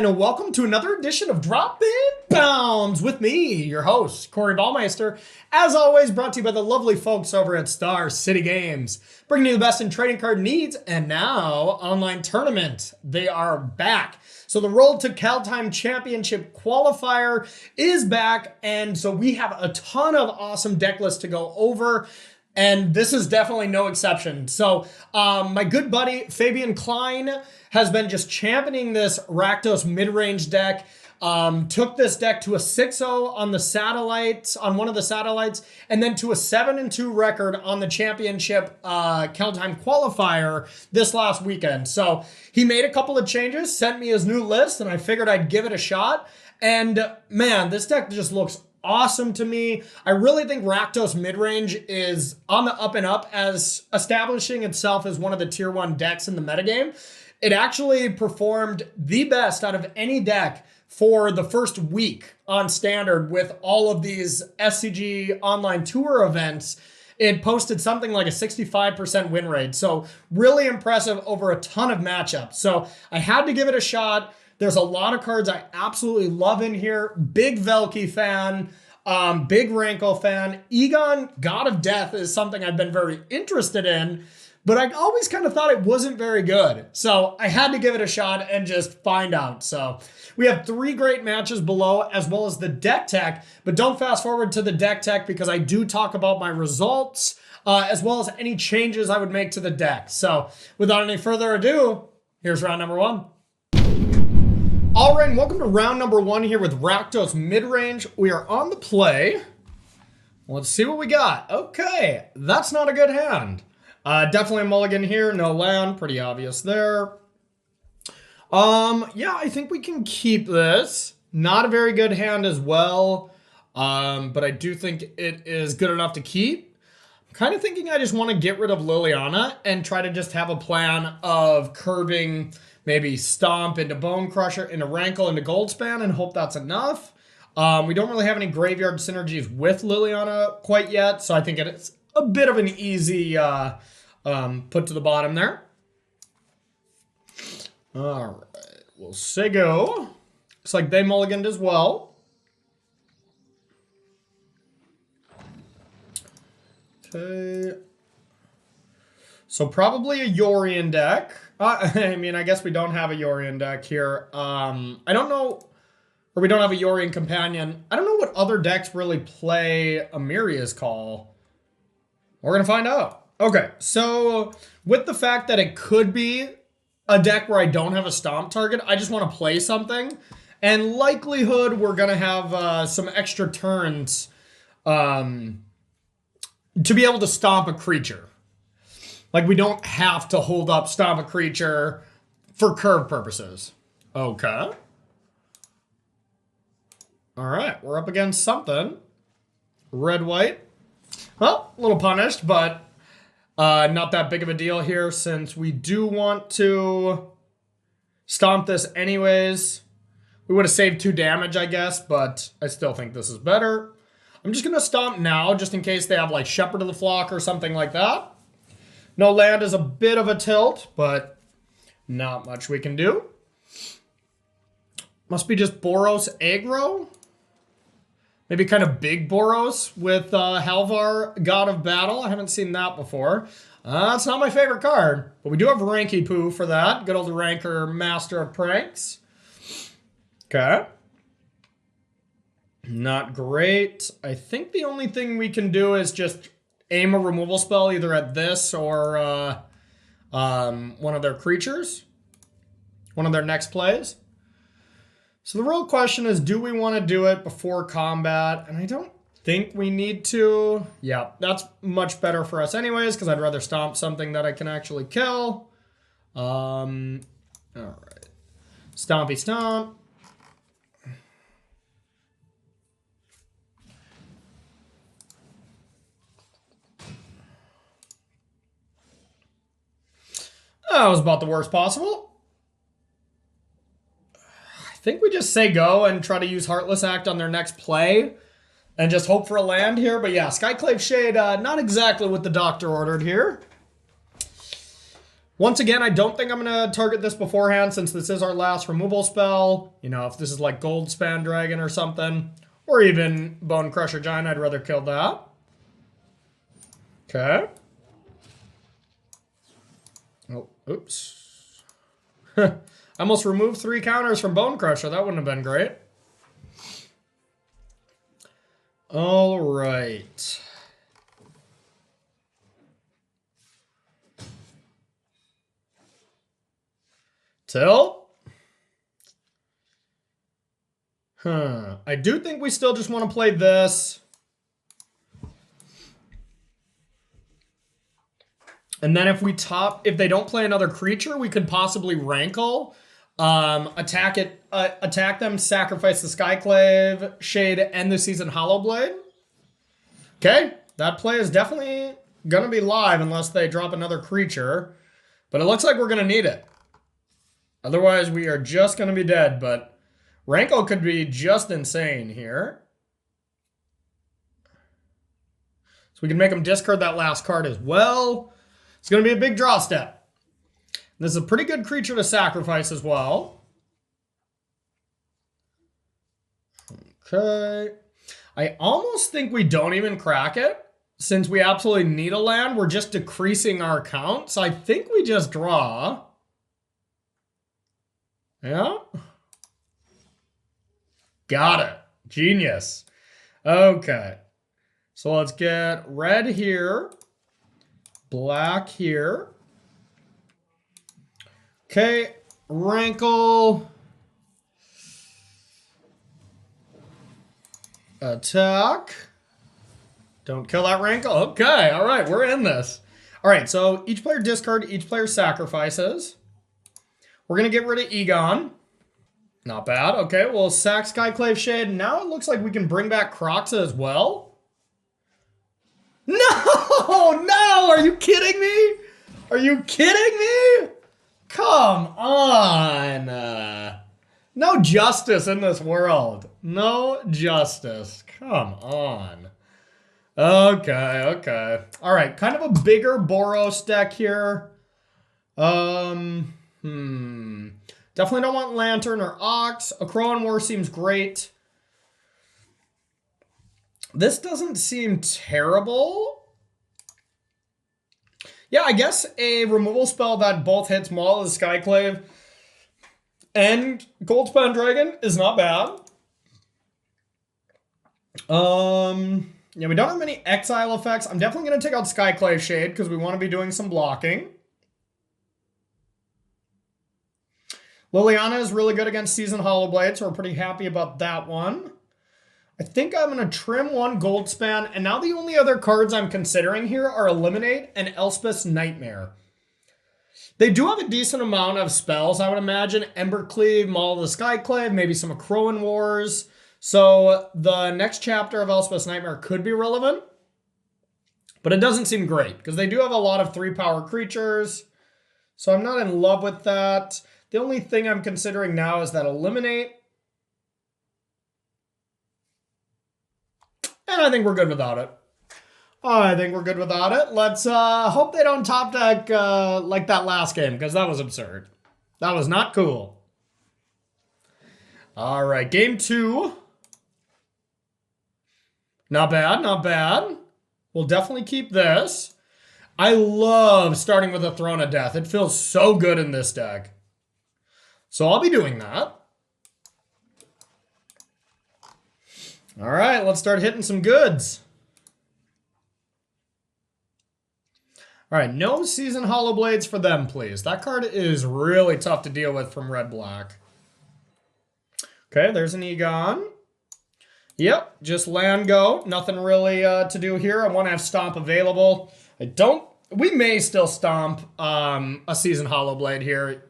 and welcome to another edition of Droppin Baums with me, your host, Corey Ballmeister. As always, brought to you by the lovely folks over at Star City Games, bringing you the best in trading card needs and now online tournament. They are back. So the Road to Kaldheim Championship qualifier is back, and so we have a ton of awesome deck lists to go over. And this is definitely no exception. So my good buddy, Fabian Klein, has been just championing this Rakdos Midrange deck. Took this deck to a 6-0 on the satellites, on one of the satellites, and then to a 7-2 record on the championship Kaldheim qualifier this last weekend. So he made a couple of changes, sent me his new list, and I figured I'd give it a shot. And man, this deck just looks awesome to me. I really think Rakdos Midrange is on the up and up as establishing itself as one of the tier 1 decks in the metagame. It actually performed the best out of any deck for the first week on Standard with all of these SCG online tour events. It posted something like a 65% win rate. So really impressive over a ton of matchups. So I had to give it a shot. There's a lot of cards I absolutely love in here. Big Velky fan, big Rankle fan. Egon, God of Death, is something I've been very interested in, but I always kind of thought it wasn't very good. So I had to give it a shot and just find out. So we have 3 great matches below, as well as the deck tech, but don't fast forward to the deck tech because I do talk about my results, as well as any changes I would make to the deck. So without any further ado, here's round number 1. All right, and welcome to round number 1 here with Rakdos Midrange. We are on the play. Let's see what we got. Okay, that's not a good hand. Definitely a mulligan here, no land, pretty obvious there. Yeah, I think we can keep this. Not a very good hand as well, but I do think it is good enough to keep. I'm kind of thinking I just want to get rid of Liliana and try to just have a plan of curving maybe Stomp into Bone Crusher, into Rankle, into Goldspan, and hope that's enough. We don't really have any graveyard synergies with Liliana quite yet, so I think it's a bit of an easy put to the bottom there. All right, we'll say go. Looks like they mulliganed as well. Okay. So probably a Yorion deck. I mean, I guess we don't have a Yorion deck here. I don't know, or we don't have a Yorion companion. I don't know what other decks really play Amiria's Call. We're going to find out. Okay, so with the fact that it could be a deck where I don't have a Stomp target, I just want to play something. And likelihood we're going to have some extra turns to be able to Stomp a creature. Like, we don't have to hold up Stomp a creature for curve purposes. Okay. All right, we're up against something. Red-white. Well, a little punished, but not that big of a deal here since we do want to Stomp this anyways. We would have saved 2 damage, I guess, but I still think this is better. I'm just going to Stomp now just in case they have, like, Shepherd of the Flock or something like that. No land is a bit of a tilt, but not much we can do. Must be just Boros aggro. Maybe kind of big Boros with Halvar, God of Battle. I haven't seen that before. That's not my favorite card, but we do have Ranky Poo for that. Good old Ranker, Master of Pranks. Okay. Not great. I think the only thing we can do is just aim a removal spell either at this or one of their creatures. One of their next plays. So the real question is, do we want to do it before combat? And I don't think we need to. Yeah, that's much better for us anyways, because I'd rather Stomp something that I can actually kill. All right. Stompy Stomp. That was about the worst possible. I think we just say go and try to use Heartless Act on their next play and just hope for a land here. But yeah, Skyclave Shade, not exactly what the doctor ordered here. Once again, I don't think I'm going to target this beforehand since this is our last removal spell. You know, if this is like Gold Span Dragon or something, or even Bone Crusher Giant, I'd rather kill that. Okay. Oh, oops. I almost removed 3 counters from Bone Crusher. That wouldn't have been great. All right. Tilt. I do think we still just want to play this. And then if they don't play another creature, we could possibly Rankle, attack them, sacrifice the Skyclave, Shade, and the Seasoned Hollowblade. Okay, that play is definitely gonna be live unless they drop another creature, but it looks like we're gonna need it. Otherwise, we are just gonna be dead, but Rankle could be just insane here. So we can make them discard that last card as well. It's going to be a big draw step. This is a pretty good creature to sacrifice as well. Okay. I almost think we don't even crack it. Since we absolutely need a land, we're just decreasing our count. So I think we just draw. Yeah. Got it. Genius. Okay. So let's get red here. Black here. Okay, Rankle. Attack. Don't kill that Rankle. Okay, all right, we're in this. All right, so each player discard, each player sacrifices. We're going to get rid of Egon. Not bad. Okay, we'll sack Skyclave Shade. Now it looks like we can bring back Croxa as well. No, are you kidding me? Are you kidding me? Come on. No justice in this world. No justice. Come on. Okay. All right, kind of a bigger Boros deck here. Definitely don't want Lantern or Ox. A Crow and War seems great. This doesn't seem terrible. Yeah, I guess a removal spell that both hits Maul as Skyclave and Goldspan Dragon is not bad. Yeah, we don't have many exile effects. I'm definitely going to take out Skyclave Shade because we want to be doing some blocking. Liliana is really good against Seasoned Hollowblade, so we're pretty happy about that one. I think I'm going to trim one Goldspan, and now the only other cards I'm considering here are Eliminate and Elspeth's Nightmare. They do have a decent amount of spells, I would imagine. Embercleave, Maul of the Skyclave, maybe some Crowan Wars. So the next chapter of Elspeth's Nightmare could be relevant, but it doesn't seem great because they do have a lot of 3-power creatures. So I'm not in love with that. The only thing I'm considering now is that Eliminate. And I think we're good without it. Let's hope they don't top deck like that last game, because that was absurd. That was not cool. All right, game 2. Not bad. We'll definitely keep this. I love starting with a Throne of Death. It feels so good in this deck. So I'll be doing that. All right, let's start hitting some goods. All right, no Seasoned Hollowblades for them, please. That card is really tough to deal with from red-black. Okay, there's an Egon. Yep, just land go. Nothing really to do here. I want to have Stomp available. We may still Stomp a Seasoned Hollowblade here.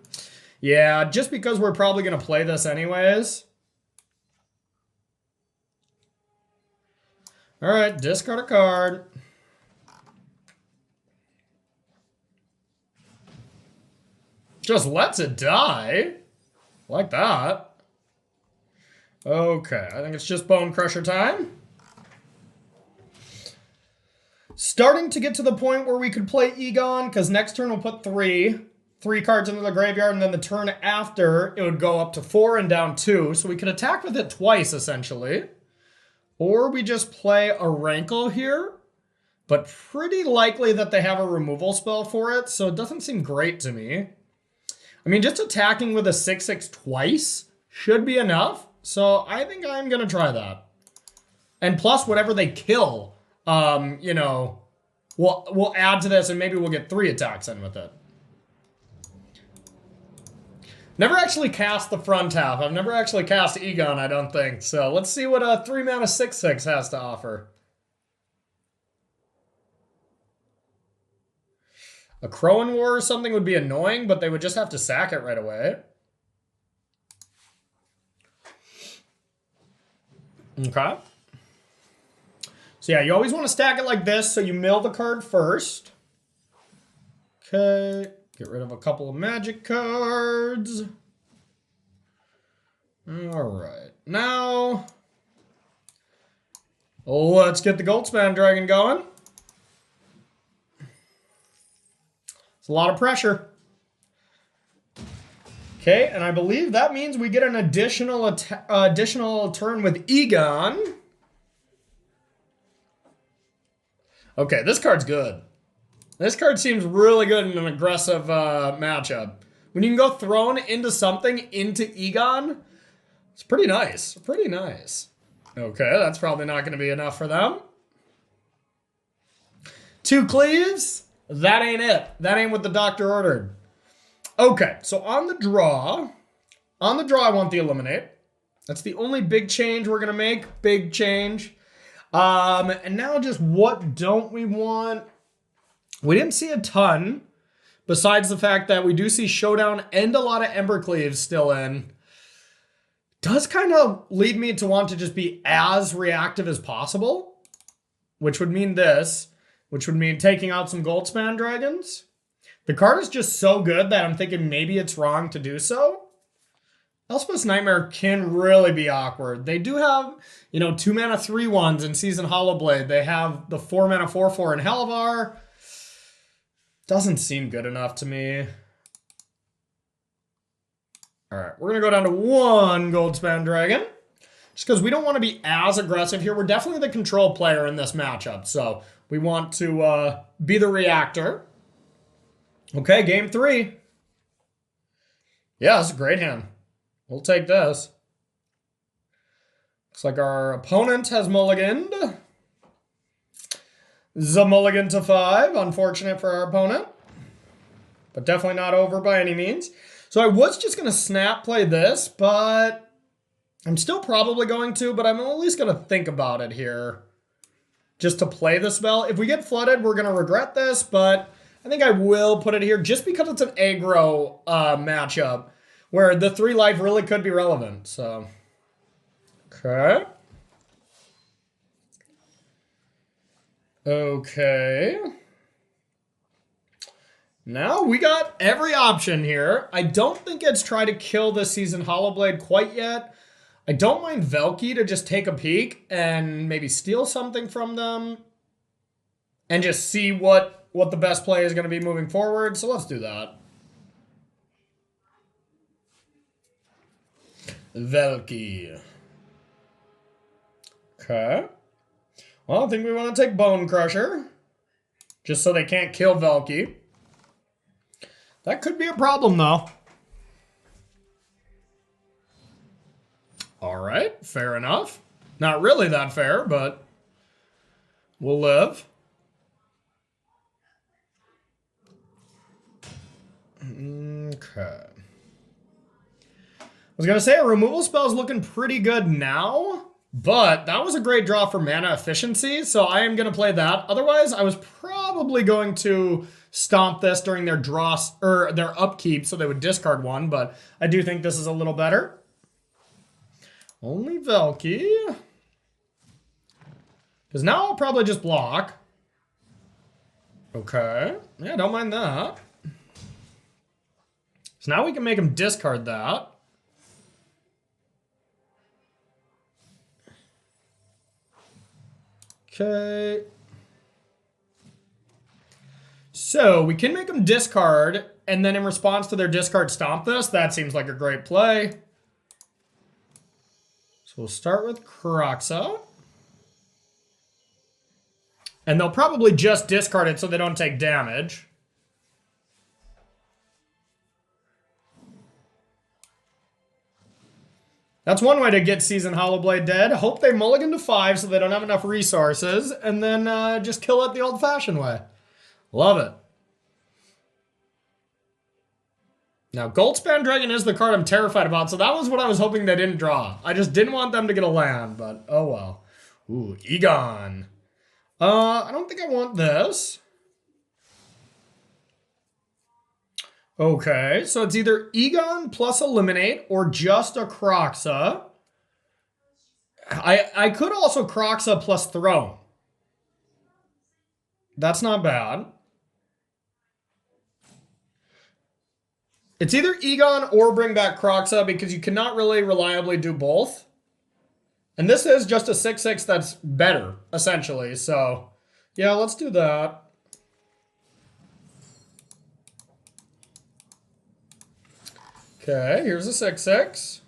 Yeah, just because we're probably going to play this anyways. All right, discard a card. Just lets it die. Like that. Okay, I think it's just Bone Crusher time. Starting to get to the point where we could play Egon, because next turn we'll put 3. 3 cards into the graveyard, and then the turn after, it would go up to 4 and down 2. So we could attack with it twice, essentially. Or we just play a Rankle here. But pretty likely that they have a removal spell for it, so it doesn't seem great to me. I mean, just attacking with a 6/6 twice should be enough. So I think I'm going to try that. And plus, whatever they kill, you know, we'll add to this, and maybe we'll get 3 attacks in with it. Never actually cast the front half. I've never actually cast Egon, I don't think. So let's see what a 3-mana 6/6 has to offer. A Crowan War or something would be annoying, but they would just have to sack it right away. Okay. So yeah, you always want to stack it like this, so you mill the card first. Okay. Get rid of a couple of magic cards. Alright. Now, let's get the Goldspan Dragon going. It's a lot of pressure. Okay, and I believe that means we get an additional turn with Egon. Okay, this card's good. This card seems really good in an aggressive matchup. When you can go thrown into something into Egon, it's pretty nice. Pretty nice. Okay, that's probably not going to be enough for them. 2 Cleaves? That ain't it. That ain't what the doctor ordered. Okay, so on the draw, I want the Eliminate. That's the only big change we're going to make. Big change. And now just what don't we want? We didn't see a ton, besides the fact that we do see Showdown and a lot of Embercleaves still in. Does kind of lead me to want to just be as reactive as possible, which would mean this, which would mean taking out some Goldspan Dragons. The card is just so good that I'm thinking maybe it's wrong to do so. Elspeth's Nightmare can really be awkward. They do have, you know, 2-mana 3/1s in Season Hollowblade. They have the 4-mana 4/4 in Hellevar. Doesn't seem good enough to me. All right, we're going to go down to 1 Goldspan Dragon. Just because we don't want to be as aggressive here. We're definitely the control player in this matchup. So we want to be the reactor. Okay, game 3. Yeah, that's a great hand. We'll take this. Looks like our opponent has mulliganed. The mulligan to 5. Unfortunate for our opponent. But definitely not over by any means. So I was just going to snap play this, but I'm still probably going to, but I'm at least going to think about it here. Just to play the spell. If we get flooded, we're going to regret this, but I think I will put it here just because it's an aggro matchup where the 3 life really could be relevant. So, okay. Okay. Now we got every option here. I don't think it's try to kill this Season Hollowblade quite yet. I don't mind Velky to just take a peek and maybe steal something from them and just see what the best play is going to be moving forward. So let's do that. Velky. Okay. Well, I think we want to take Bone Crusher just so they can't kill Velky. That could be a problem, though. All right, fair enough. Not really that fair, but we'll live. Okay. I was going to say a removal spell is looking pretty good now, but that was a great draw for mana efficiency, so I am going to play that. Otherwise, I was probably going to stomp this during their draw or their upkeep so they would discard 1, but I do think this is a little better. Only Velky. Because now I'll probably just block. Okay. Yeah, don't mind that. So now we can make him discard that. Okay. So we can make them discard, and then in response to their discard, stomp this. That seems like a great play. So we'll start with Kroxa. And they'll probably just discard it so they don't take damage. That's one way to get Seasoned Hollowblade dead. Hope they mulligan to 5 so they don't have enough resources, and then just kill it the old-fashioned way. Love it. Now, Goldspan Dragon is the card I'm terrified about, so that was what I was hoping they didn't draw. I just didn't want them to get a land, but oh well. Ooh, Egon. I don't think I want this. Okay, so it's either Egon plus Eliminate or just a Kroxa. I could also Kroxa plus Throne. That's not bad. It's either Egon or bring back Kroxa because you cannot really reliably do both. And this is just a 6/6 that's better, essentially. So, yeah, let's do that. Okay, here's a 6/6.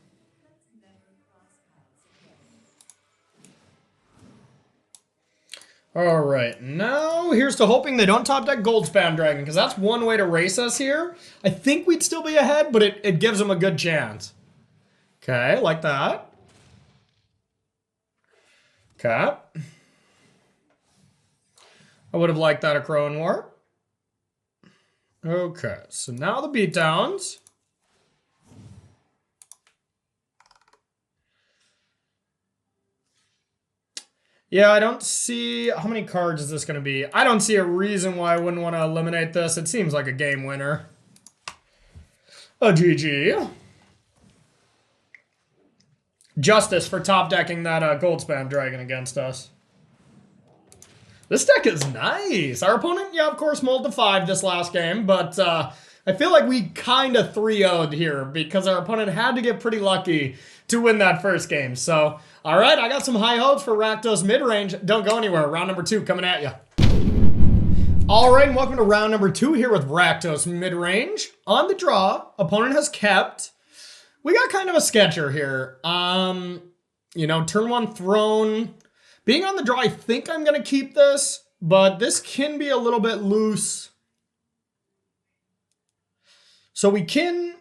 All right, now here's to hoping they don't top deck Goldspan Dragon, because that's one way to race us here. I think we'd still be ahead, but it gives them a good chance. Okay, like that. Okay. I would have liked that a Crone War. Okay, so now the beatdowns. Yeah, I don't see... How many cards is this going to be? I don't see a reason why I wouldn't want to eliminate this. It seems like a game winner. A GG. Justice for top decking that Goldspan Dragon against us. This deck is nice. Our opponent, yeah, of course, mulled to 5 this last game, but I feel like we kind of 3-0'd here because our opponent had to get pretty lucky to win that first game. So, all right, I got some high hopes for Rakdos Midrange. Don't go anywhere. Round number 2 coming at you. All right, and welcome to round number 2 here with Rakdos Midrange. On the draw, opponent has kept. We got kind of a sketcher here. You know, turn 1 Throne. Being on the draw, I think I'm going to keep this, but this can be a little bit loose. So we can,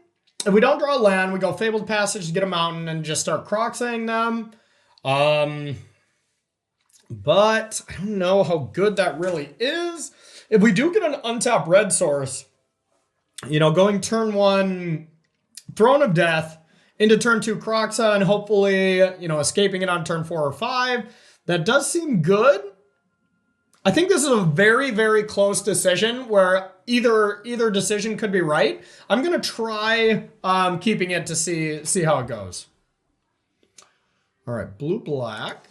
if we don't draw a land, we go Fabled Passage to get a mountain and just start Kroxaing them. But I don't know how good that really is. If we do get an untapped red source, you know, going turn 1 Throne of Death into turn 2 Kroxa and hopefully, you know, escaping it on turn 4 or 5, that does seem good. I think this is a very, very close decision where either decision could be right. I'm going to try keeping it to see how it goes. All right, blue, black.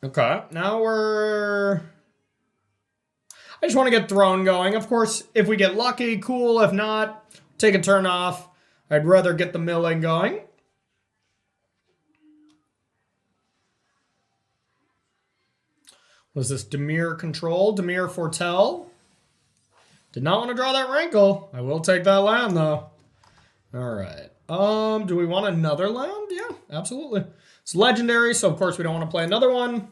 Okay, now we're... I just want to get Throne going. Of course, if we get lucky, cool. If not, take a turn off. I'd rather get the milling going. Was this Dimir Control? Dimir Foretell? Did not want to draw that Rankle. I will take that land, though. All right. Do we want another land? Yeah, absolutely. It's legendary, so of course we don't want to play another one.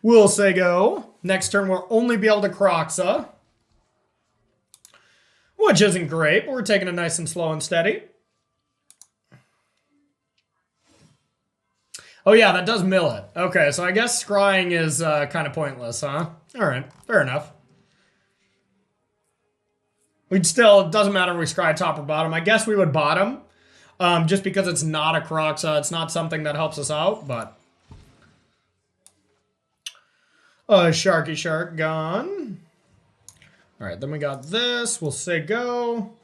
We'll say go. Next turn, we'll only be able to Kroxa, which isn't great, but we're taking it nice and slow and steady. Oh yeah, that does mill it. Okay, so I guess scrying is kind of pointless, huh? All right, fair enough. We'd still, it doesn't matter if we scry top or bottom. I guess we would bottom, just because it's not a Kroxa. It's not something that helps us out, but... Sharky Shark gone. All right, then we got this. We'll say go.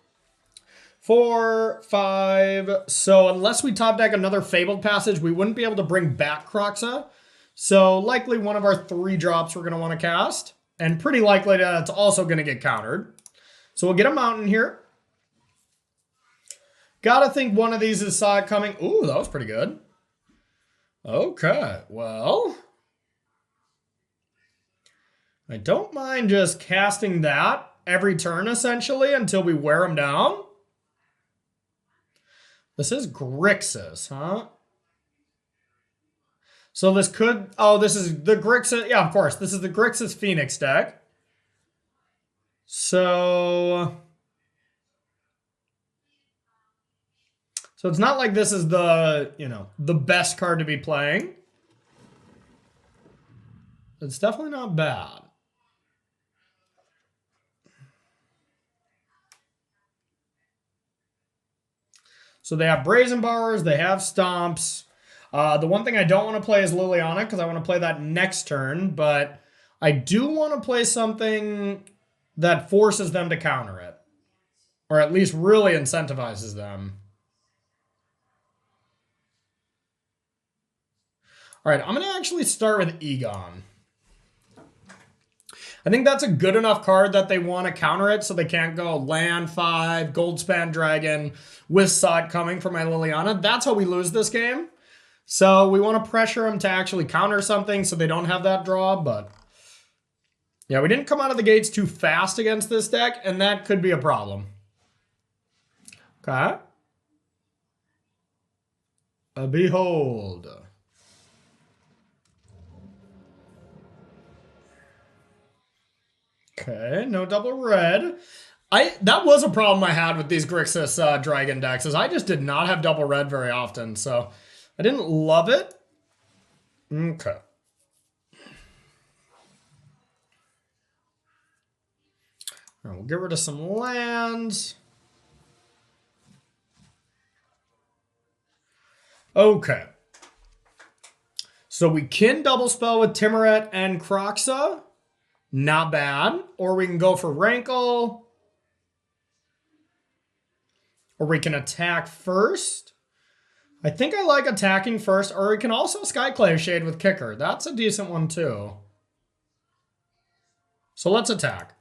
4, 5. So unless we top deck another Fabled Passage, we wouldn't be able to bring back Kroxa. So likely one of our 3 drops we're going to want to cast. And pretty likely that it's also going to get countered. So we'll get a mountain here. Gotta think one of these is saw it coming. Ooh, that was pretty good. Okay, well... I don't mind just casting that every turn, essentially, until we wear them down. This is Grixis, huh? So this could... Oh, this is the Grixis... Yeah, of course. This is the Grixis Phoenix deck. So it's not like this is the, you know, the best card to be playing. It's definitely not bad. So they have Brazen Bars, they have Stomps. The one thing I don't want to play is Liliana because I want to play that next turn, but I do want to play something that forces them to counter it. Or at least really incentivizes them. All right, I'm going to actually start with Egon. I think that's a good enough card that they want to counter it so they can't go land 5, Goldspan Dragon with Sod coming for my Liliana. That's how we lose this game. So we want to pressure them to actually counter something so they don't have that draw, but yeah, we didn't come out of the gates too fast against this deck, and that could be a problem. Okay. A Behold. Okay, no double red. That was a problem I had with these Grixis Dragon decks, is I just did not have double red very often, so I didn't love it. Okay. All right, we'll get rid of some lands. Okay. So we can double spell with Timuret and Kroxa. Not bad. Or we can go for Rankle. Or we can attack first. I think I like attacking first. Or we can also Skyclave Shade with Kicker. That's a decent one too. So let's attack.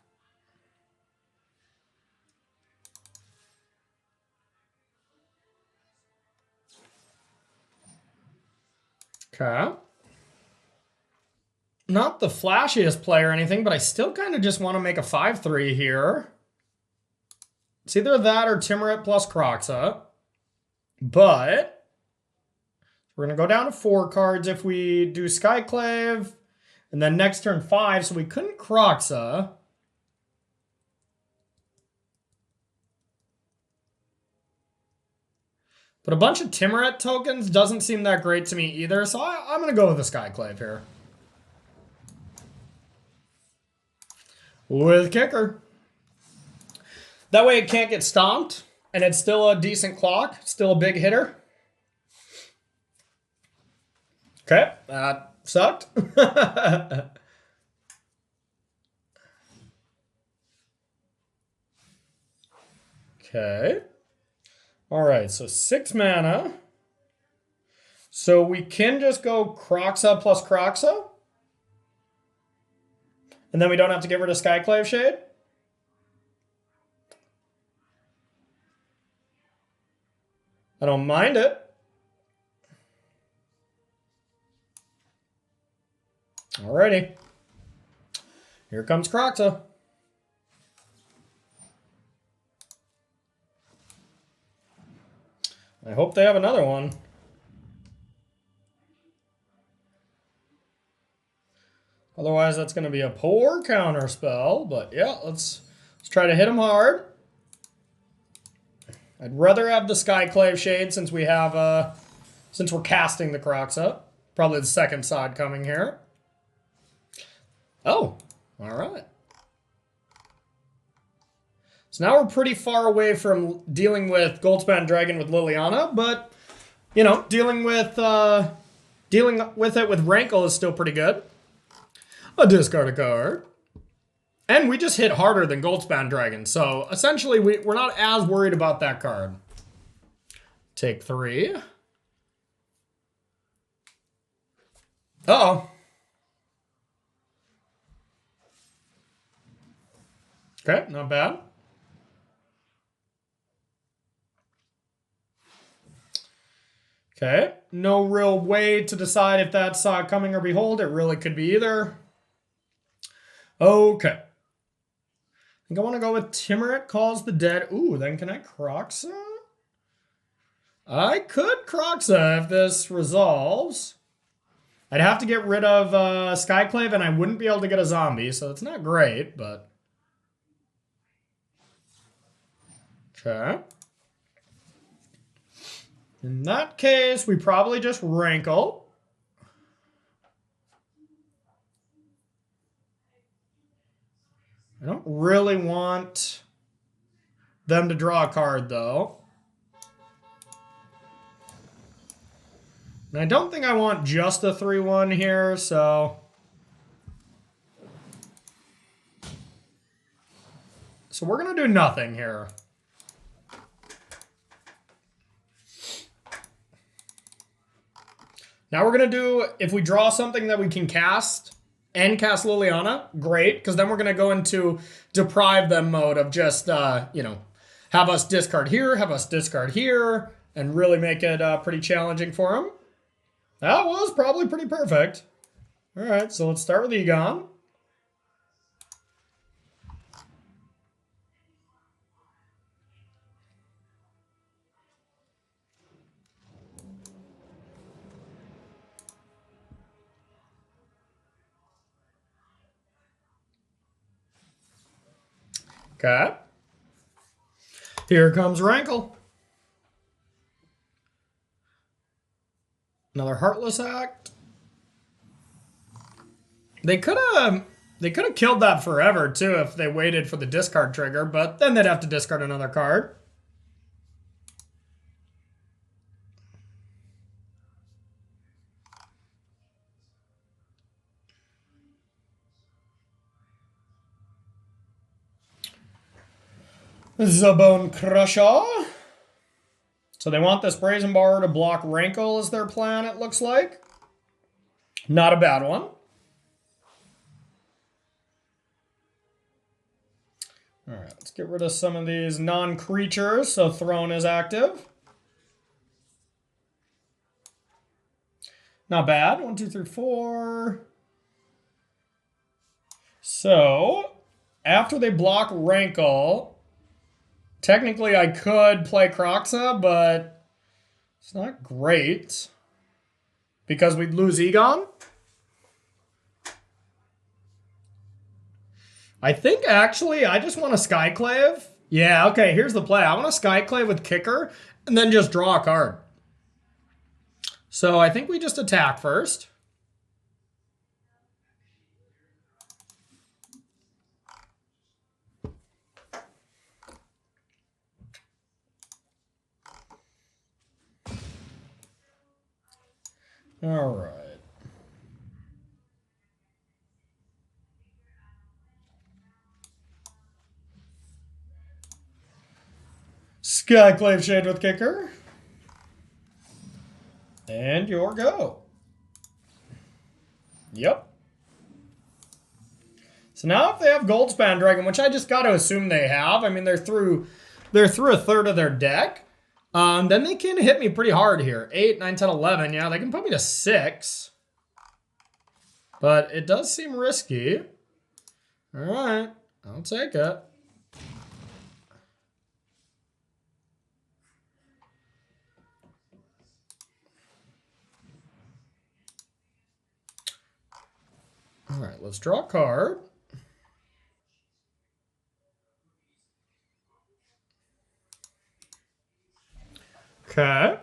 Okay. Not the flashiest play or anything, but I still kind of just want to make a 5-3 here. It's either that or Timuret plus Kroxa. But we're going to go down to 4 cards if we do Skyclave. And then next turn 5, so we couldn't Kroxa. But a bunch of Timuret tokens doesn't seem that great to me either, so I'm going to go with the Skyclave here. With Kicker. That way it can't get stomped, and it's still a decent clock, still a big hitter. Okay, that sucked. Okay. All right, so 6 mana. So we can just go Kroxa plus Kroxa. And then we don't have to get rid of Skyclave Shade. I don't mind it. Alrighty. Here comes Kroxa. I hope they have another one. Otherwise, that's going to be a poor counter spell. But yeah, let's try to hit him hard. I'd rather have the Skyclave Shade since we have since we're casting the Kroxa. Probably the second side coming here. Oh, all right. So now we're pretty far away from dealing with Goldspan Dragon with Liliana, but you know, dealing with it with Rankle is still pretty good. A discard a card. And we just hit harder than Goldspan Dragon, so essentially we're not as worried about that card. Take 3. Uh-oh. Okay, not bad. Okay, no real way to decide if that's Coming or Behold. It really could be either. Okay. I think I want to go with Timurit Calls the Dead. Ooh, then can I Kroxa? I could Kroxa if this resolves. I'd have to get rid of Skyclave, and I wouldn't be able to get a zombie, so it's not great, but... Okay. In that case, we probably just Rankle. I don't really want them to draw a card, though. And I don't think I want just a 3-1 here, so... So we're going to do nothing here. Now we're going to do, if we draw something that we can cast and cast Liliana, great, because then we're going to go into deprive them mode of just, you know, have us discard here, have us discard here, and really make it pretty challenging for them. That was probably pretty perfect. All right, so let's start with Egon. Okay. Here comes Rankle. Another Heartless Act. They could have killed that forever too if they waited for the discard trigger, but then they'd have to discard another card. Zabone Crusher. So they want this Brazen Bar to block Rankle is their plan, it looks like. Not a bad one. All right, let's get rid of some of these non-creatures, so Throne is active. Not bad. 1, 2, 3, 4. So, after they block Rankle, technically I could play Kroxa, but it's not great because we'd lose Egon. I think actually I just want a Skyclave. Yeah, okay, here's the play. I want a Skyclave with Kicker and then just draw a card. So I think we just attack first. All right. Skyclave Shade with Kicker. And your go. Yep. So now if they have Goldspan Dragon, which I just got to assume they have, I mean they're through a third of their deck, then they can hit me pretty hard here. 8, 9, 10, 11. Yeah, they can put me to 6. But it does seem risky. All right, I'll take it. All right, let's draw a card. Okay.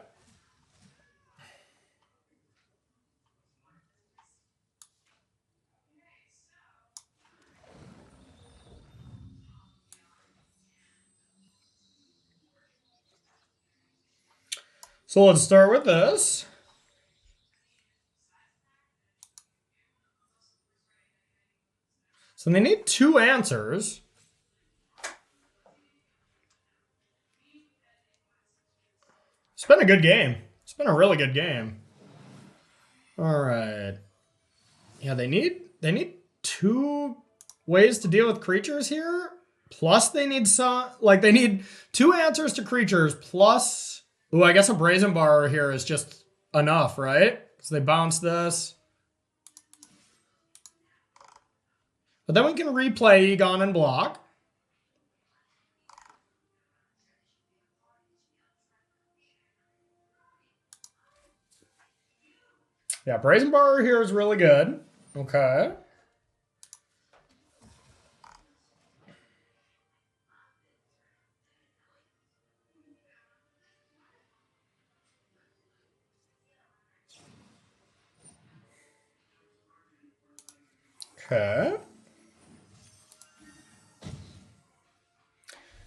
So let's start with this. So they need 2 answers. It's been a good game. It's been a really good game. All right. Yeah, they need 2 ways to deal with creatures here. Plus they need they need 2 answers to creatures plus, ooh, I guess a Brazen Bar here is just enough, right? Because they bounce this. But then we can replay Egon and block. Yeah, Brazen Bar here is really good. Okay. Okay.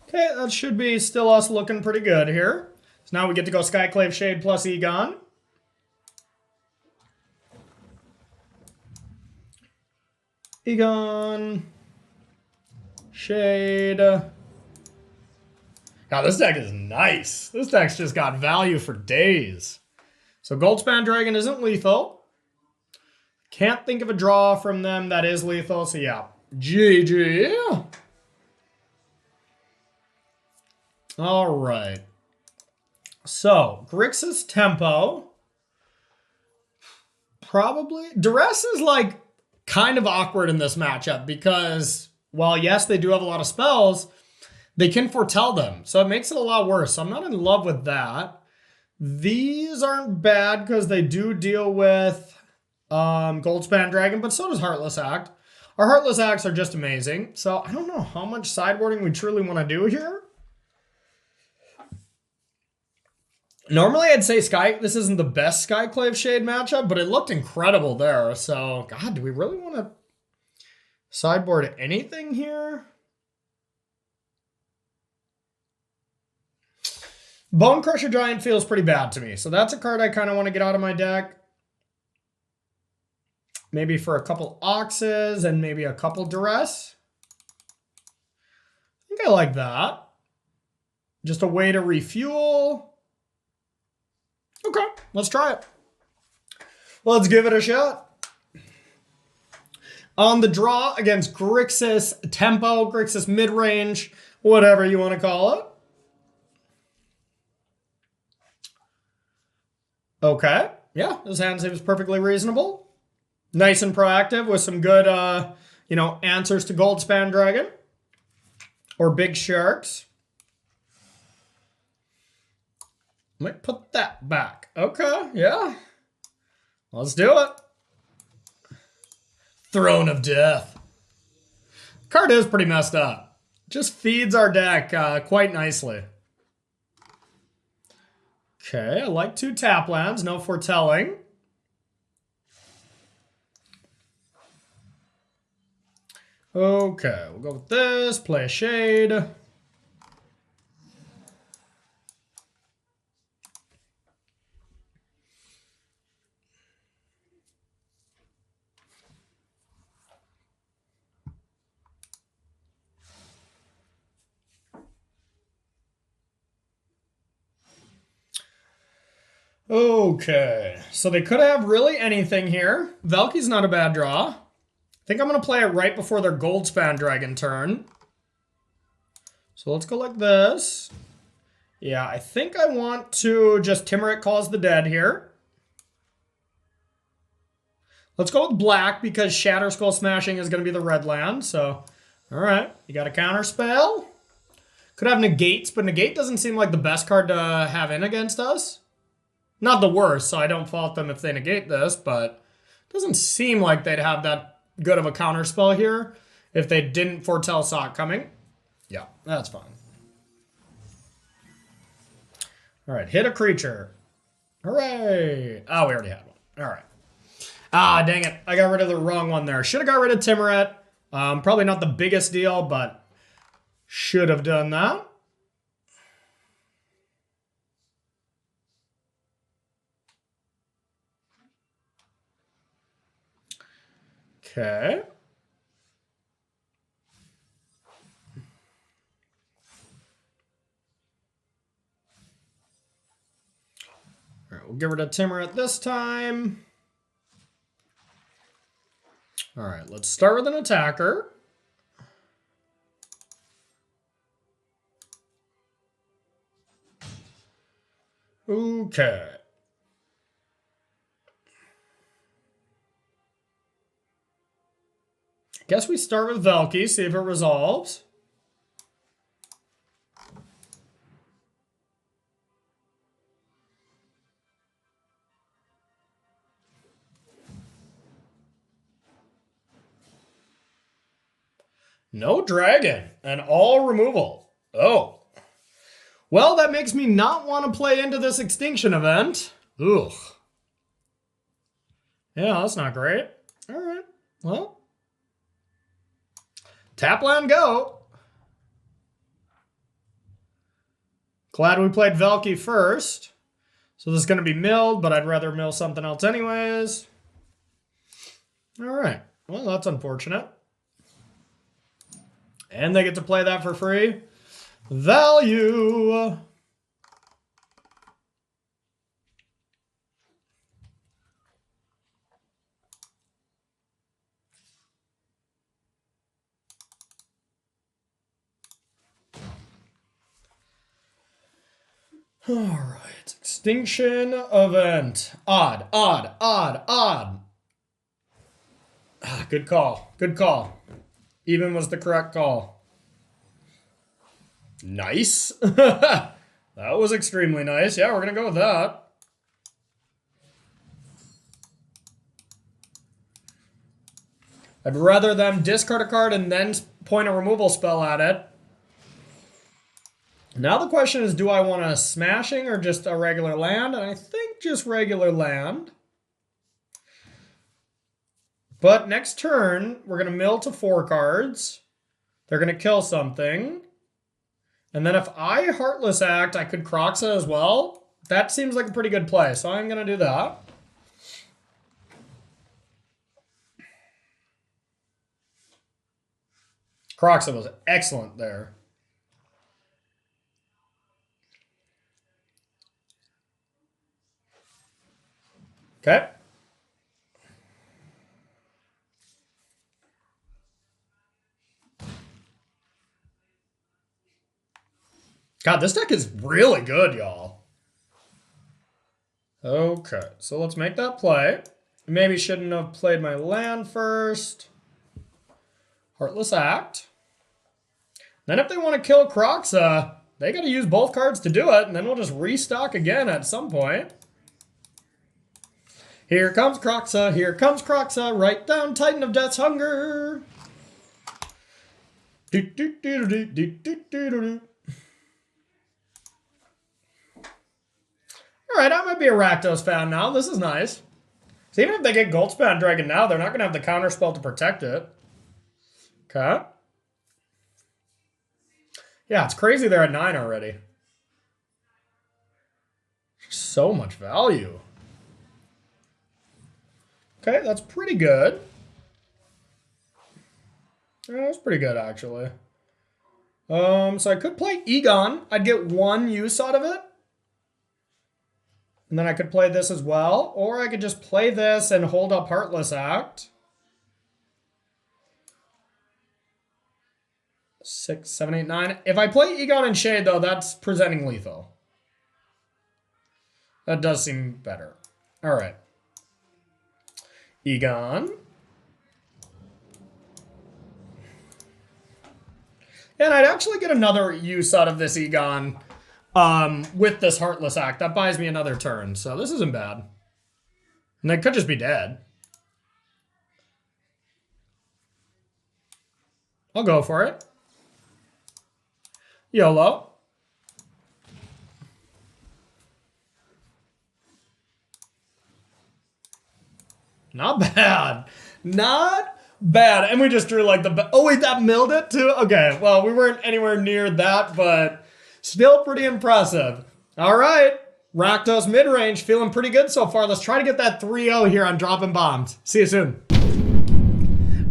Okay, that should be still us looking pretty good here. So now we get to go Skyclave Shade plus Egon. Egon. Shade. Now this deck is nice. This deck's just got value for days. So Goldspan Dragon isn't lethal. Can't think of a draw from them that is lethal, so yeah. GG. All right. So, Grixis Tempo. Probably. Duress is like kind of awkward in this matchup because while yes, they do have a lot of spells, they can foretell them. So it makes it a lot worse. So I'm not in love with that. These aren't bad because they do deal with Goldspan Dragon, but so does Heartless Act. Our Heartless Acts are just amazing. So I don't know how much sideboarding we truly want to do here. Normally I'd say this isn't the best Skyclave Shade matchup, but it looked incredible there. So, God, do we really want to sideboard anything here? Bone Crusher Giant feels pretty bad to me. So that's a card I kind of want to get out of my deck. Maybe for a couple Oxes and maybe a couple Duress. I think I like that. Just a way to refuel. Okay, let's try it. Let's give it a shot. On the draw against Grixis Tempo, Grixis Midrange, whatever you want to call it. Okay, yeah, this hand seems perfectly reasonable. Nice and proactive with some good, answers to Goldspan Dragon or Big Sharks. Might put that back. Okay, yeah. Let's do it. Throne of Death. Card is pretty messed up. Just feeds our deck quite nicely. Okay, I like 2 tap lands, no foretelling. Okay, we'll go with this, play a Shade. Okay, so they could have really anything here. Valky's not a bad draw. I think I'm going to play it right before their Goldspan Dragon turn. So let's go like this. Yeah, I think I want to just Timurit Calls the Dead here. Let's go with black because Shatter Skull Smashing is going to be the red land. So, all right, you got a counter spell. Could have negates, but negate doesn't seem like the best card to have in against us. Not the worst, so I don't fault them if they negate this, but it doesn't seem like they'd have that good of a counter spell here if they didn't foretell Sock coming. Yeah, that's fine. All right, hit a creature. Hooray! Oh, we already had one. All right. Ah, dang it. I got rid of the wrong one there. Should have got rid of Timurit. Probably not the biggest deal, but should have done that. Okay. All right, we'll get rid of Timurit this time. All right, let's start with an attacker. Okay. Guess we start with Valky, see if it resolves. No dragon and all removal. Oh. Well, that makes me not want to play into this extinction event. Ugh. Yeah, that's not great. All right. Well. Tap land go. Glad we played Velky first. So this is going to be milled, but I'd rather mill something else anyways. All right. Well, that's unfortunate. And they get to play that for free. Value. All right. Extinction event. Odd, odd, odd, odd. Ah, good call. Good call. Even was the correct call. Nice. That was extremely nice. Yeah, we're going to go with that. I'd rather them discard a card and then point a removal spell at it. Now the question is, do I want a smashing or just a regular land? And I think just regular land. But next turn, we're going to mill to 4 cards. They're going to kill something. And then if I Heartless Act, I could Kroxa as well. That seems like a pretty good play, so I'm going to do that. Kroxa was excellent there. Okay. God, this deck is really good, y'all. Okay, so let's make that play. Maybe shouldn't have played my land first. Heartless Act. Then if they want to kill Kroxa, they got to use both cards to do it, and then we'll just restock again at some point. Here comes Kroxa, here comes Kroxa, right down Titan of Death's Hunger. Do, do, do, do, do, do, do, do. All right, I might be a Rakdos fan now. This is nice. So even if they get Goldspan Dragon now, they're not going to have the counter spell to protect it. Okay. Yeah, it's crazy they're at 9 already. So much value. Okay, that's pretty good. Yeah, that's pretty good, actually. So I could play Egon. I'd get 1 use out of it. And then I could play this as well. Or I could just play this and hold up Heartless Act. 6, 7, 8, 9. If I play Egon and Shade, though, that's presenting lethal. That does seem better. All right. Egon. And I'd actually get another use out of this Egon with this Heartless Act. That buys me another turn, so this isn't bad. And they could just be dead. I'll go for it. YOLO. Not bad. Not bad. And we just drew like the... Oh, wait, that milled it too? Okay, well, we weren't anywhere near that, but still pretty impressive. All right. Rakdos Midrange feeling pretty good so far. Let's try to get that 3-0 here on Droppin Baums. See you soon.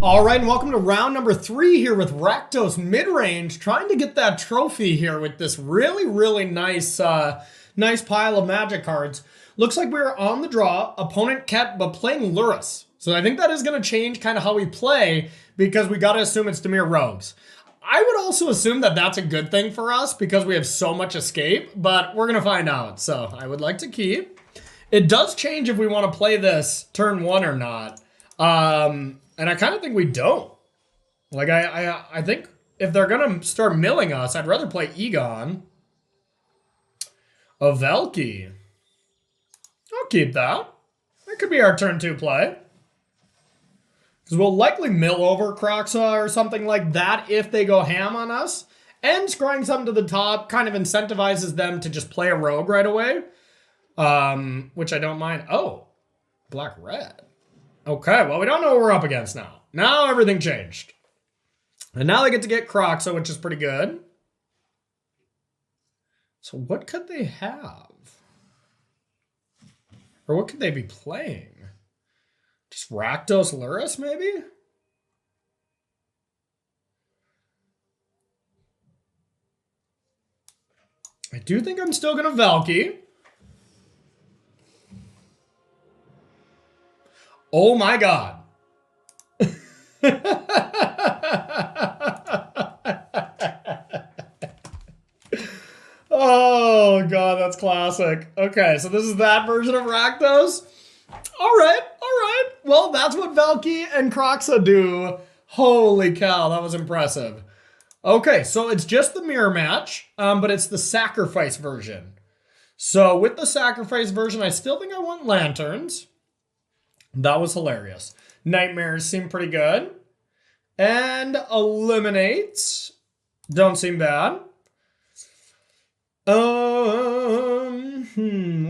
All right, and welcome to round number 3 here with Rakdos Midrange, trying to get that trophy here with this really, really nice, nice pile of Magic cards. Looks like we're on the draw. Opponent kept, but playing Lurrus. So I think that is going to change kind of how we play because we got to assume it's Dimir Rogues. I would also assume that that's a good thing for us because we have so much escape, but we're going to find out. So I would like to keep. It does change if we want to play this turn 1 or not. And I kind of think we don't. Like, I think if they're going to start milling us, I'd rather play Egon. A Velky. I'll keep that. That could be our turn 2 play. Because we'll likely mill over Kroxa or something like that if they go ham on us. And scrying something to the top kind of incentivizes them to just play a rogue right away. Which I don't mind. Oh, black-red. Okay, well, we don't know what we're up against now. Now everything changed. And now they get to get Kroxa, which is pretty good. So what could they have? Or what could they be playing? Just Rakdos Luris, maybe? I do think I'm still going to Valky. Oh my god. Oh god, that's classic. Okay, so this is that version of Rakdos. All right. Well, that's what Valky and Kroxa do. Holy cow, that was impressive. Okay, so it's just the mirror match, but it's the sacrifice version. So with the sacrifice version, I still think I want lanterns. That was hilarious. Nightmares seem pretty good. And eliminates don't seem bad.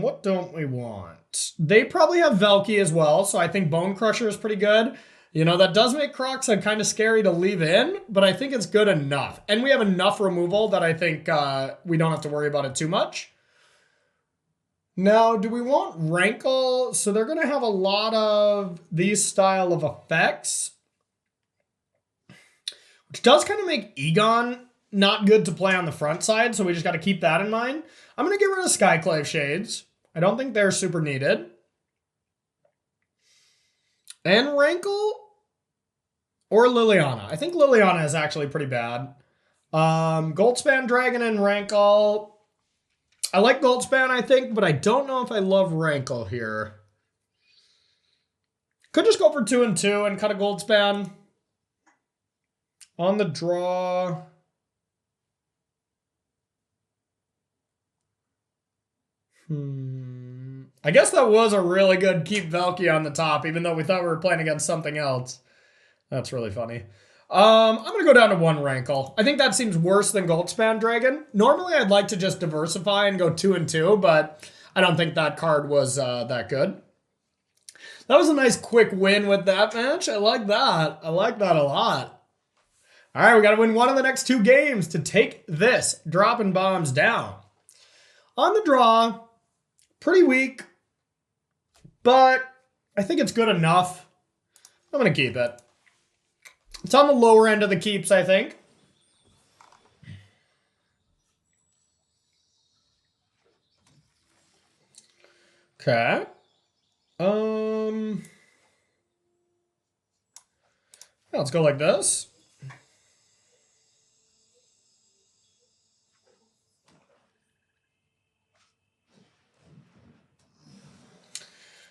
What don't we want? They probably have Valky as well, so I think Bone Crusher is pretty good. You know, that does make Kroxa kind of scary to leave in, but I think it's good enough. And we have enough removal that I think we don't have to worry about it too much. Now, do we want Rankle? So they're going to have a lot of these style of effects, which does kind of make Egon not good to play on the front side, so we just got to keep that in mind. I'm going to get rid of Skyclave Shades. I don't think they're super needed. And Rankle or Liliana. I think Liliana is actually pretty bad. Goldspan Dragon and Rankle. I like Goldspan, I think, but I don't know if I love Rankle here. Could just go for 2 and 2 and cut a Goldspan. On the draw. I guess that was a really good keep Valky on the top, even though we thought we were playing against something else. That's really funny. I'm going to go down to 1 Rankle. I think that seems worse than Goldspan Dragon. Normally, I'd like to just diversify and go 2 and 2, but I don't think that card was that good. That was a nice quick win with that match. I like that. I like that a lot. All right, we got to win one of the next 2 games to take this Droppin Baums down. On the draw, pretty weak, but I think it's good enough. I'm going to keep it. It's on the lower end of the keeps, I think. Okay. Let's go like this.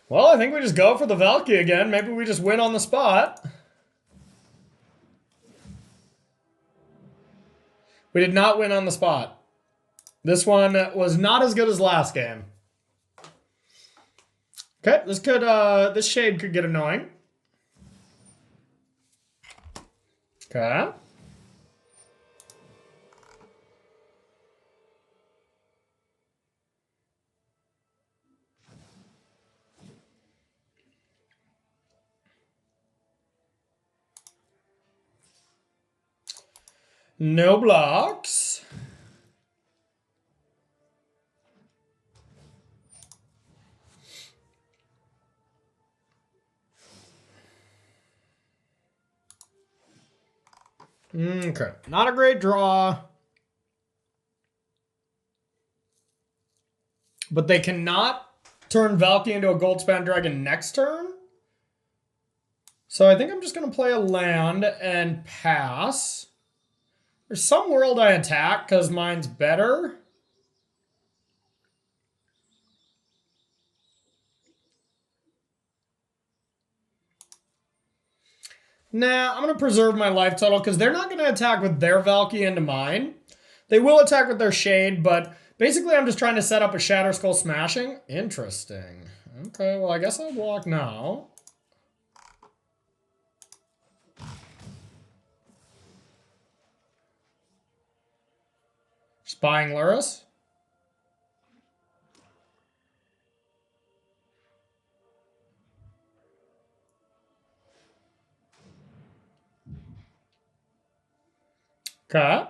Well, I think we just go for the Valky again. Maybe we just win on the spot. We did not win on the spot. This one was not as good as last game. Okay, this shade could get annoying. Okay. No blocks. Okay, not a great draw. But they cannot turn Valky into a Goldspan Dragon next turn. So I think I'm just going to play a land and pass. There's some world I attack because mine's better. Nah, I'm going to preserve my life total because they're not going to attack with their Valky into mine. They will attack with their Shade, but basically I'm just trying to set up a Shatterskull Smashing. Interesting. Okay, well I guess I'll block now. Spying Luris. Okay.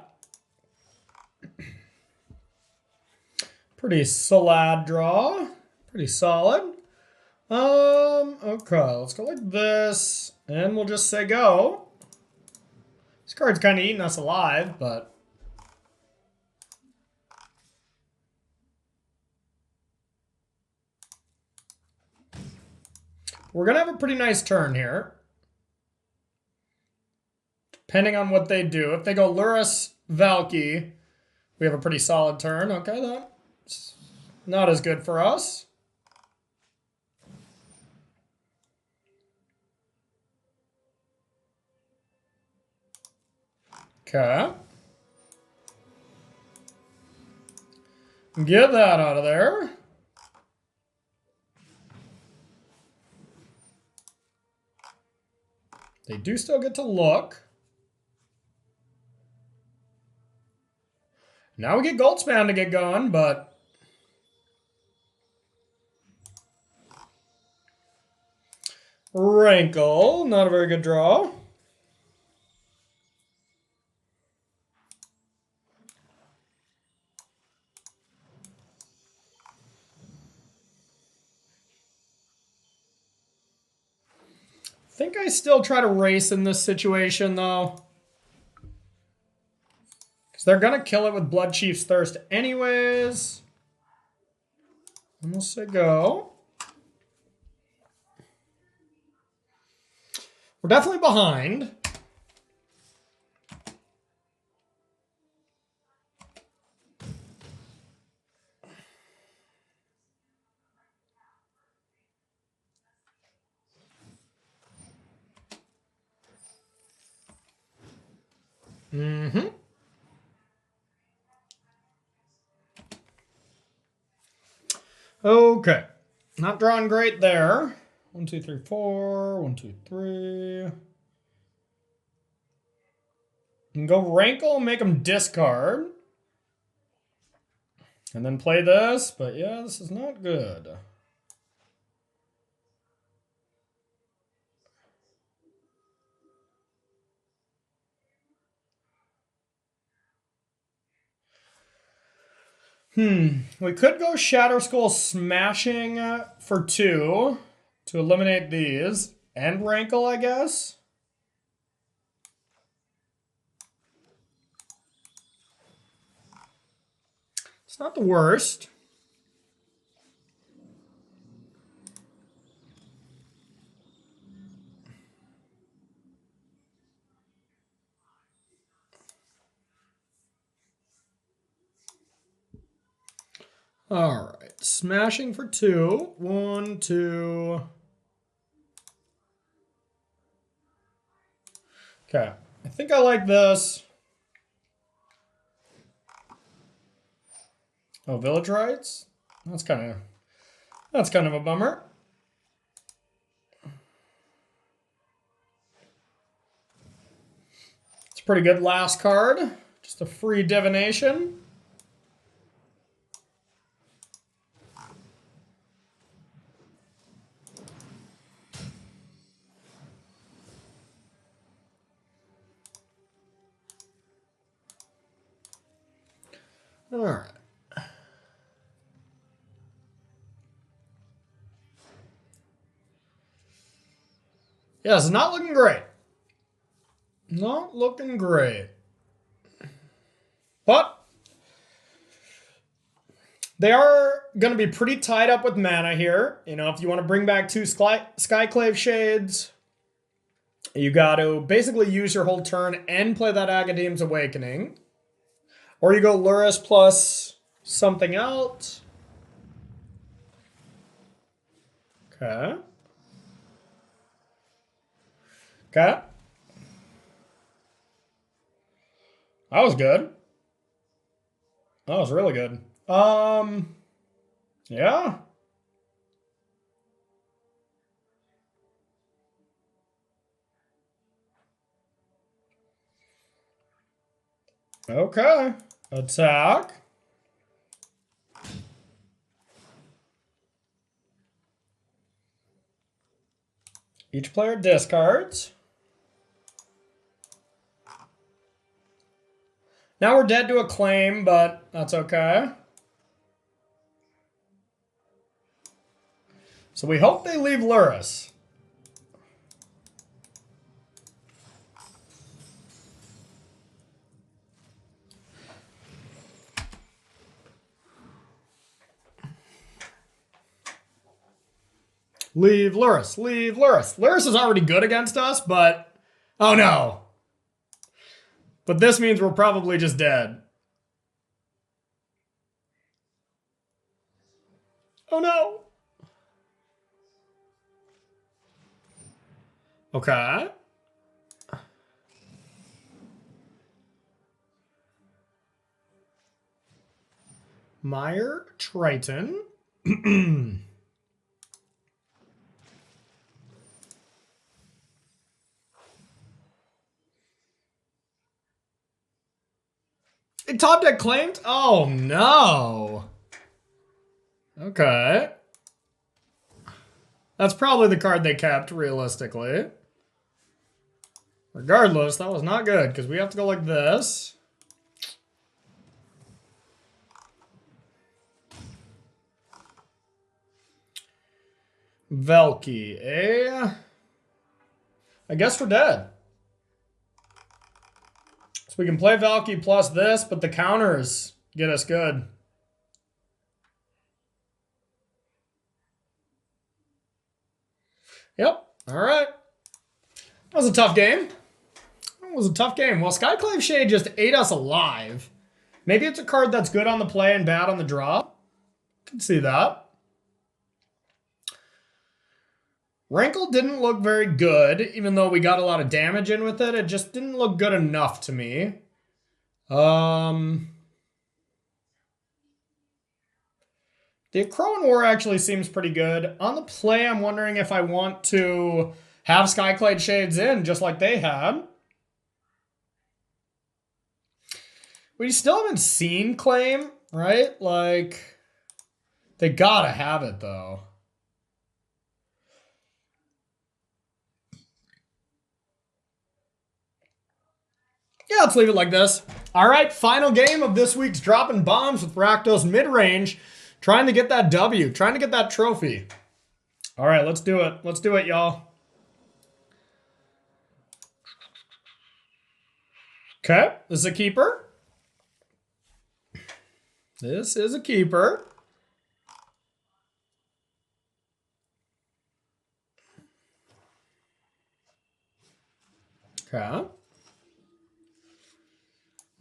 Pretty solid draw. Pretty solid. Okay, let's go like this. And we'll just say go. This card's kind of eating us alive, but... we're going to have a pretty nice turn here. Depending on what they do. If they go Luris, Valky, we have a pretty solid turn. Okay, that's not as good for us. Okay. Get that out of there. They do still get to look. Now we get Goldspan to get going, but... Rankle, not a very good draw. I think I still try to race in this situation, though. Because they're going to kill it with Blood Chief's Thirst anyways. And we'll say go. We're definitely behind. Mm-hmm. Okay. Not drawing great there. 1, 2, 3, 4. 1, 2, 3. And go Rankle, make them discard. And then play this. But yeah, this is not good. We could go Shadow Skull Smashing for 2 to eliminate these. And Rankle, I guess. It's not the worst. All right, smashing for 2. 1, 2. Okay, I think I like this. Oh, Village Rites? That's kind of a bummer. It's a pretty good last card. Just a free divination. All right. Yeah, it's not looking great. Not looking great. But they are going to be pretty tied up with mana here. You know, if you want to bring back 2 Skyclave Shades, you got to basically use your whole turn and play that Agadeem's Awakening. Or you go Luris plus something else. Okay. Okay. That was good. That was really good. Yeah. Okay. Attack. Each player discards. Now we're dead to a claim, but that's okay. So we hope they leave Luris. Leave Luris. Leave Luris. Luris is already good against us, but... Oh no. But this means we're probably just dead. Oh no. Okay. Meyer Triton. Top deck claimed? Oh no. Okay. That's probably the card they kept, realistically. Regardless, that was not good, because we have to go like this. Velky, eh? I guess we're dead. So we can play Velky plus this, but the counters get us good. Yep, all right. That was a tough game. That was a tough game. Well, Skyclave Shade just ate us alive. Maybe it's a card that's good on the play and bad on the draw. Can see that. Rankle didn't look very good, even though we got a lot of damage in with it. It just didn't look good enough to me. The Crowan War actually seems pretty good. On the play, I'm wondering if I want to have Skyclave Shades in, just like they had. We still haven't seen Claim, right? Like, they gotta have it, though. Yeah, let's leave it like this. All right, final game of this week's Droppin Bombs with Rakdos Midrange. Trying to get that W, trying to get that trophy. All right, let's do it. Let's do it, y'all. Okay, this is a keeper. This is a keeper. Okay.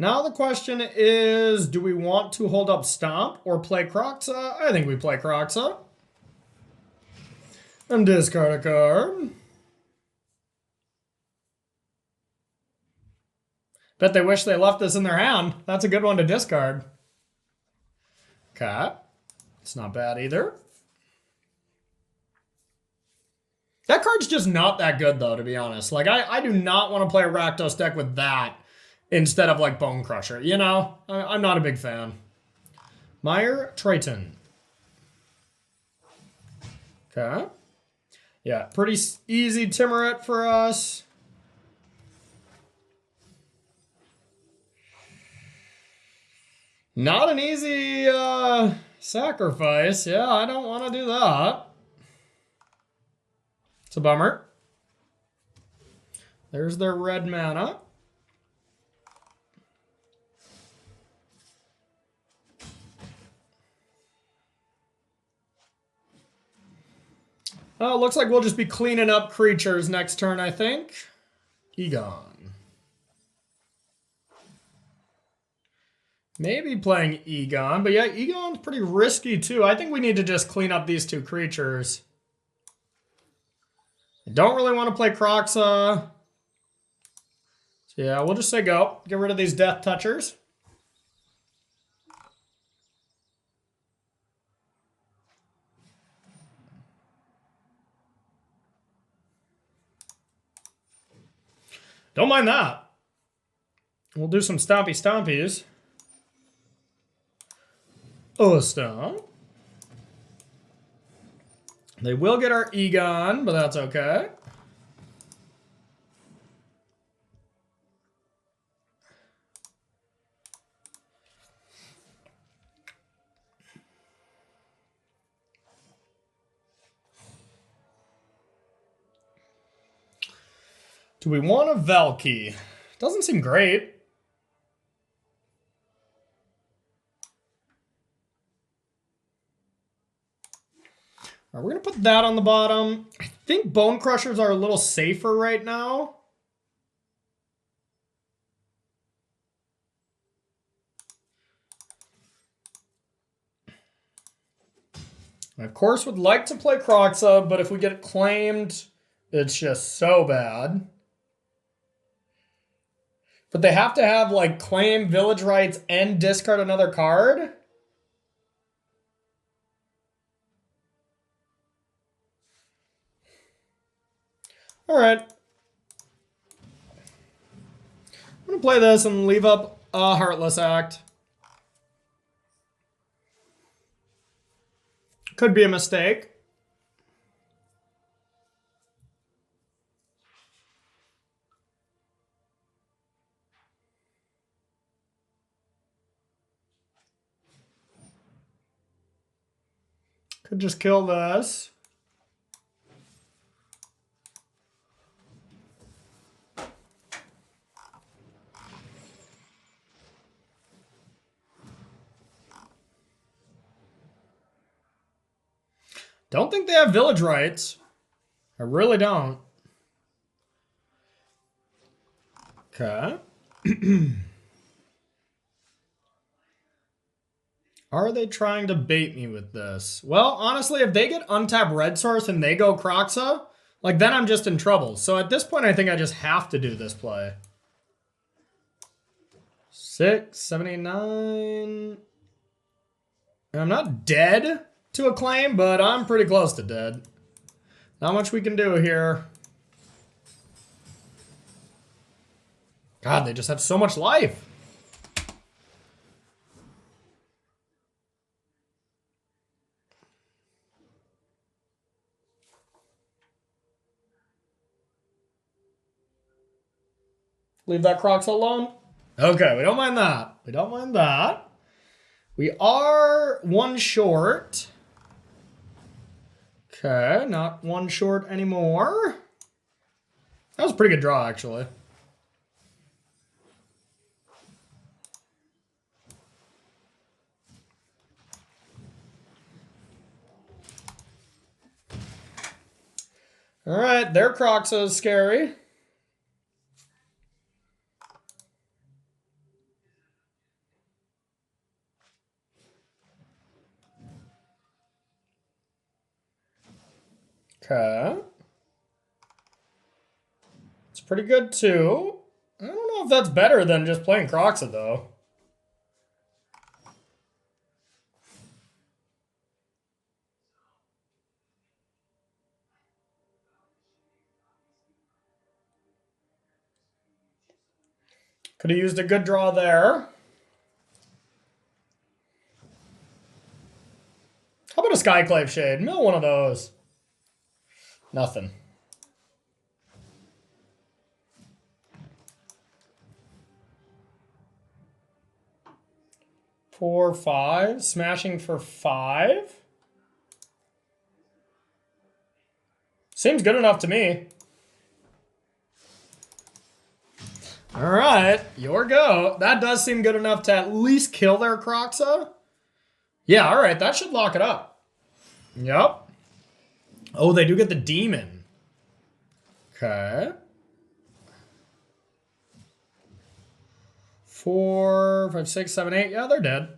Now the question is, do we want to hold up Stomp or play Kroxa? I think we play Kroxa. And discard a card. Bet they wish they left this in their hand. That's a good one to discard. Okay. It's not bad either. That card's just not that good, though, to be honest. Like, I do not want to play a Rakdos deck with that instead of, like, Bone Crusher. You know? I'm not a big fan. Meyer Triton. Okay. Yeah, pretty easy Timuret for us. Not an easy sacrifice. Yeah, I don't want to do that. It's a bummer. There's their red mana. Oh, looks like we'll just be cleaning up creatures next turn, I think. Egon. Maybe playing Egon, but yeah, Egon's pretty risky too. I think we need to just clean up these two creatures. I don't really want to play Kroxa. So yeah, we'll just say go. Get rid of these Death Touchers. Don't mind that. We'll do some stompy stompies. Osta. They will get our Egon, but that's okay. Do we want a Valky? Doesn't seem great. All right, we're going to put that on the bottom. I think Bone Crushers are a little safer right now. I, of course, would like to play Kroxa, but if we get it claimed, it's just so bad. But they have to have, like, claim village rights and discard another card? Alright. I'm going to play this and leave up a Heartless Act. Could be a mistake. Could just kill this. Don't think they have village rights. I really don't. Okay. Are they trying to bait me with this? Well, honestly, if they get untapped red source and they go Kroxa, like, then I'm just in trouble. So at this point, I think I just have to do this play. 6, 7, 8, 9. And I'm not dead to a claim, but I'm pretty close to dead. Not much we can do here. God, they just have so much life. Leave that Kroxa alone. Okay, we don't mind that. We don't mind that. We are one short. Okay, not one short anymore. That was a pretty good draw, actually. All right, their Kroxa is scary. Okay. It's pretty good, too. I don't know if that's better than just playing Kroxa, though. Could have used a good draw there. How about a Skyclave Shade? Mill one of those. Nothing. Four, 5. Smashing for 5. Seems good enough to me. All right, your go. That does seem good enough to at least kill their Kroxa. Yeah, all right, that should lock it up. Yep. Oh, they do get the demon. Okay. 4, 5, 6, 7, 8. Yeah, they're dead.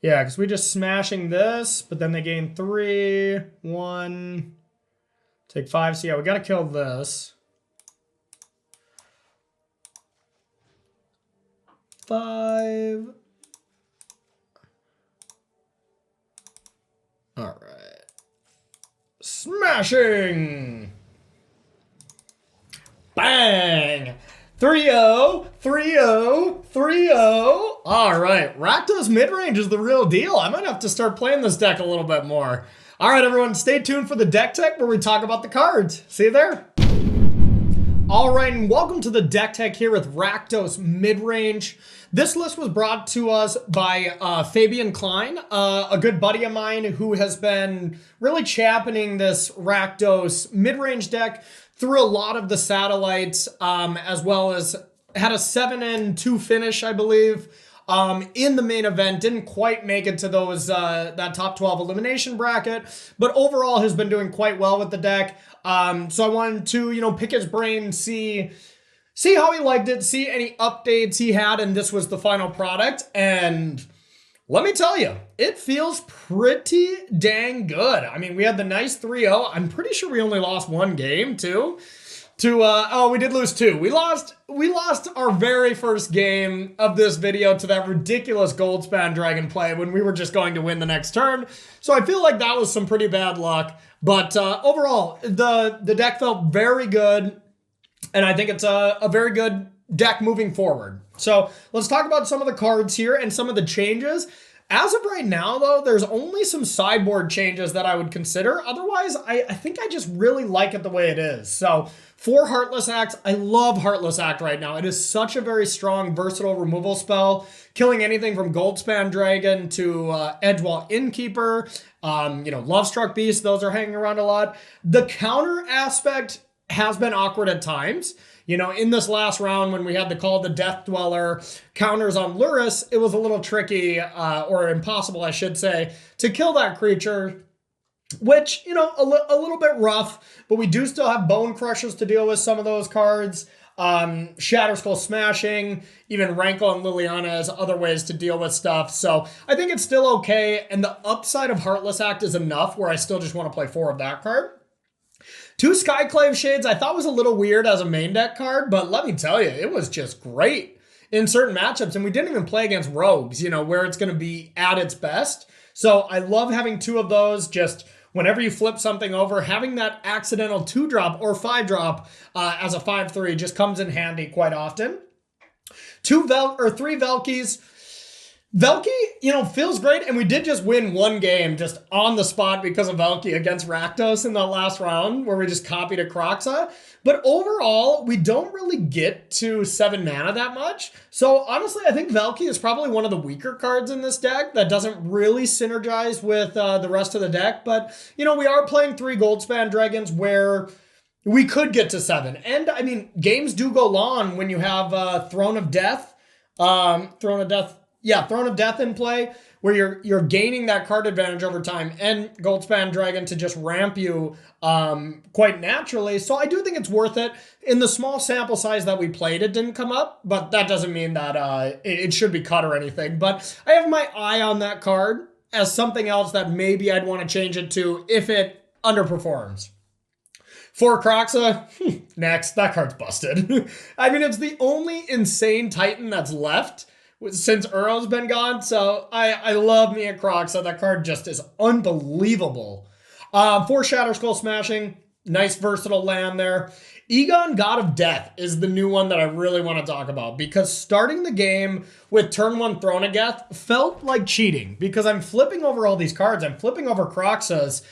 Yeah, because we just smashing this, but then they gain 3, 1, take 5. So yeah, we got to kill this. 5. All right. Smashing. Bang. 3-0, 3-0, 3-0. All right, Rakdos Midrange is the real deal. I might have to start playing this deck a little bit more. All right, everyone, stay tuned for the deck tech where we talk about the cards. See you there. All right, and welcome to the deck tech here with Rakdos Midrange. This list was brought to us by Fabian Klein, a good buddy of mine who has been really championing this Rakdos Midrange deck through a lot of the satellites, as well as had a 7-2 finish, I believe, in the main event. Didn't quite make it to those that top 12 elimination bracket, but overall has been doing quite well with the deck. So I wanted to, pick his brain, see how he liked it, see any updates he had, and this was the final product. And let me tell you, it feels pretty dang good. I mean, we had the nice 3-0. I'm pretty sure we only lost one game too. We did lose two. We lost our very first game of this video to that ridiculous Goldspan Dragon play when we were just going to win the next turn. So I feel like that was some pretty bad luck. But overall, the deck felt very good, and I think it's a very good deck moving forward. So let's talk about some of the cards here and some of the changes. As of right now, though, there's only some sideboard changes that I would consider. Otherwise, I think I just really like it the way it is. So for Heartless Act, I love Heartless Act right now. It is such a very strong, versatile removal spell, killing anything from Goldspan Dragon to Edgewall Innkeeper, Lovestruck Beast. Those are hanging around a lot. The counter aspect has been awkward at times. In this last round when we had to call the Death Dweller counters on Luris, it was a little tricky, or impossible, I should say, to kill that creature, which, a little bit rough, but we do still have Bone Crushers to deal with some of those cards. Shatterskull Smashing, even Rankle and Liliana as other ways to deal with stuff. So I think it's still okay, and the upside of Heartless Act is enough where I still just want to play 4 of that card. 2 Skyclave Shades I thought was a little weird as a main deck card, but let me tell you, it was just great in certain matchups, and we didn't even play against rogues, where it's going to be at its best. So I love having 2 of those. Just whenever you flip something over, having that accidental 2-drop or 5-drop as a 5/3 just comes in handy quite often. 3 Velkies. Velky, feels great, and we did just win one game just on the spot because of Velky against Rakdos in the last round where we just copied a Kroxa. But overall, we don't really get to 7 mana that much. So honestly, I think Velky is probably one of the weaker cards in this deck that doesn't really synergize with the rest of the deck. But, we are playing 3 Goldspan Dragons where we could get to 7. And, I mean, games do go long when you have Throne of Death in play, where you're gaining that card advantage over time, and Goldspan Dragon to just ramp you quite naturally. So I do think it's worth it. In the small sample size that we played, it didn't come up, but that doesn't mean that it should be cut or anything. But I have my eye on that card as something else that maybe I'd want to change it to if it underperforms. For Kroxa, next, that card's busted. I mean, it's the only insane Titan that's left since Uro's been gone, so I love me a Kroxa. That card just is unbelievable. For Shatterskull Smashing, nice versatile land there. Egon, God of Death, is the new one that I really want to talk about, because starting the game with turn 1 Throne of Death felt like cheating, because I'm flipping over all these cards. I'm flipping over Kroxas,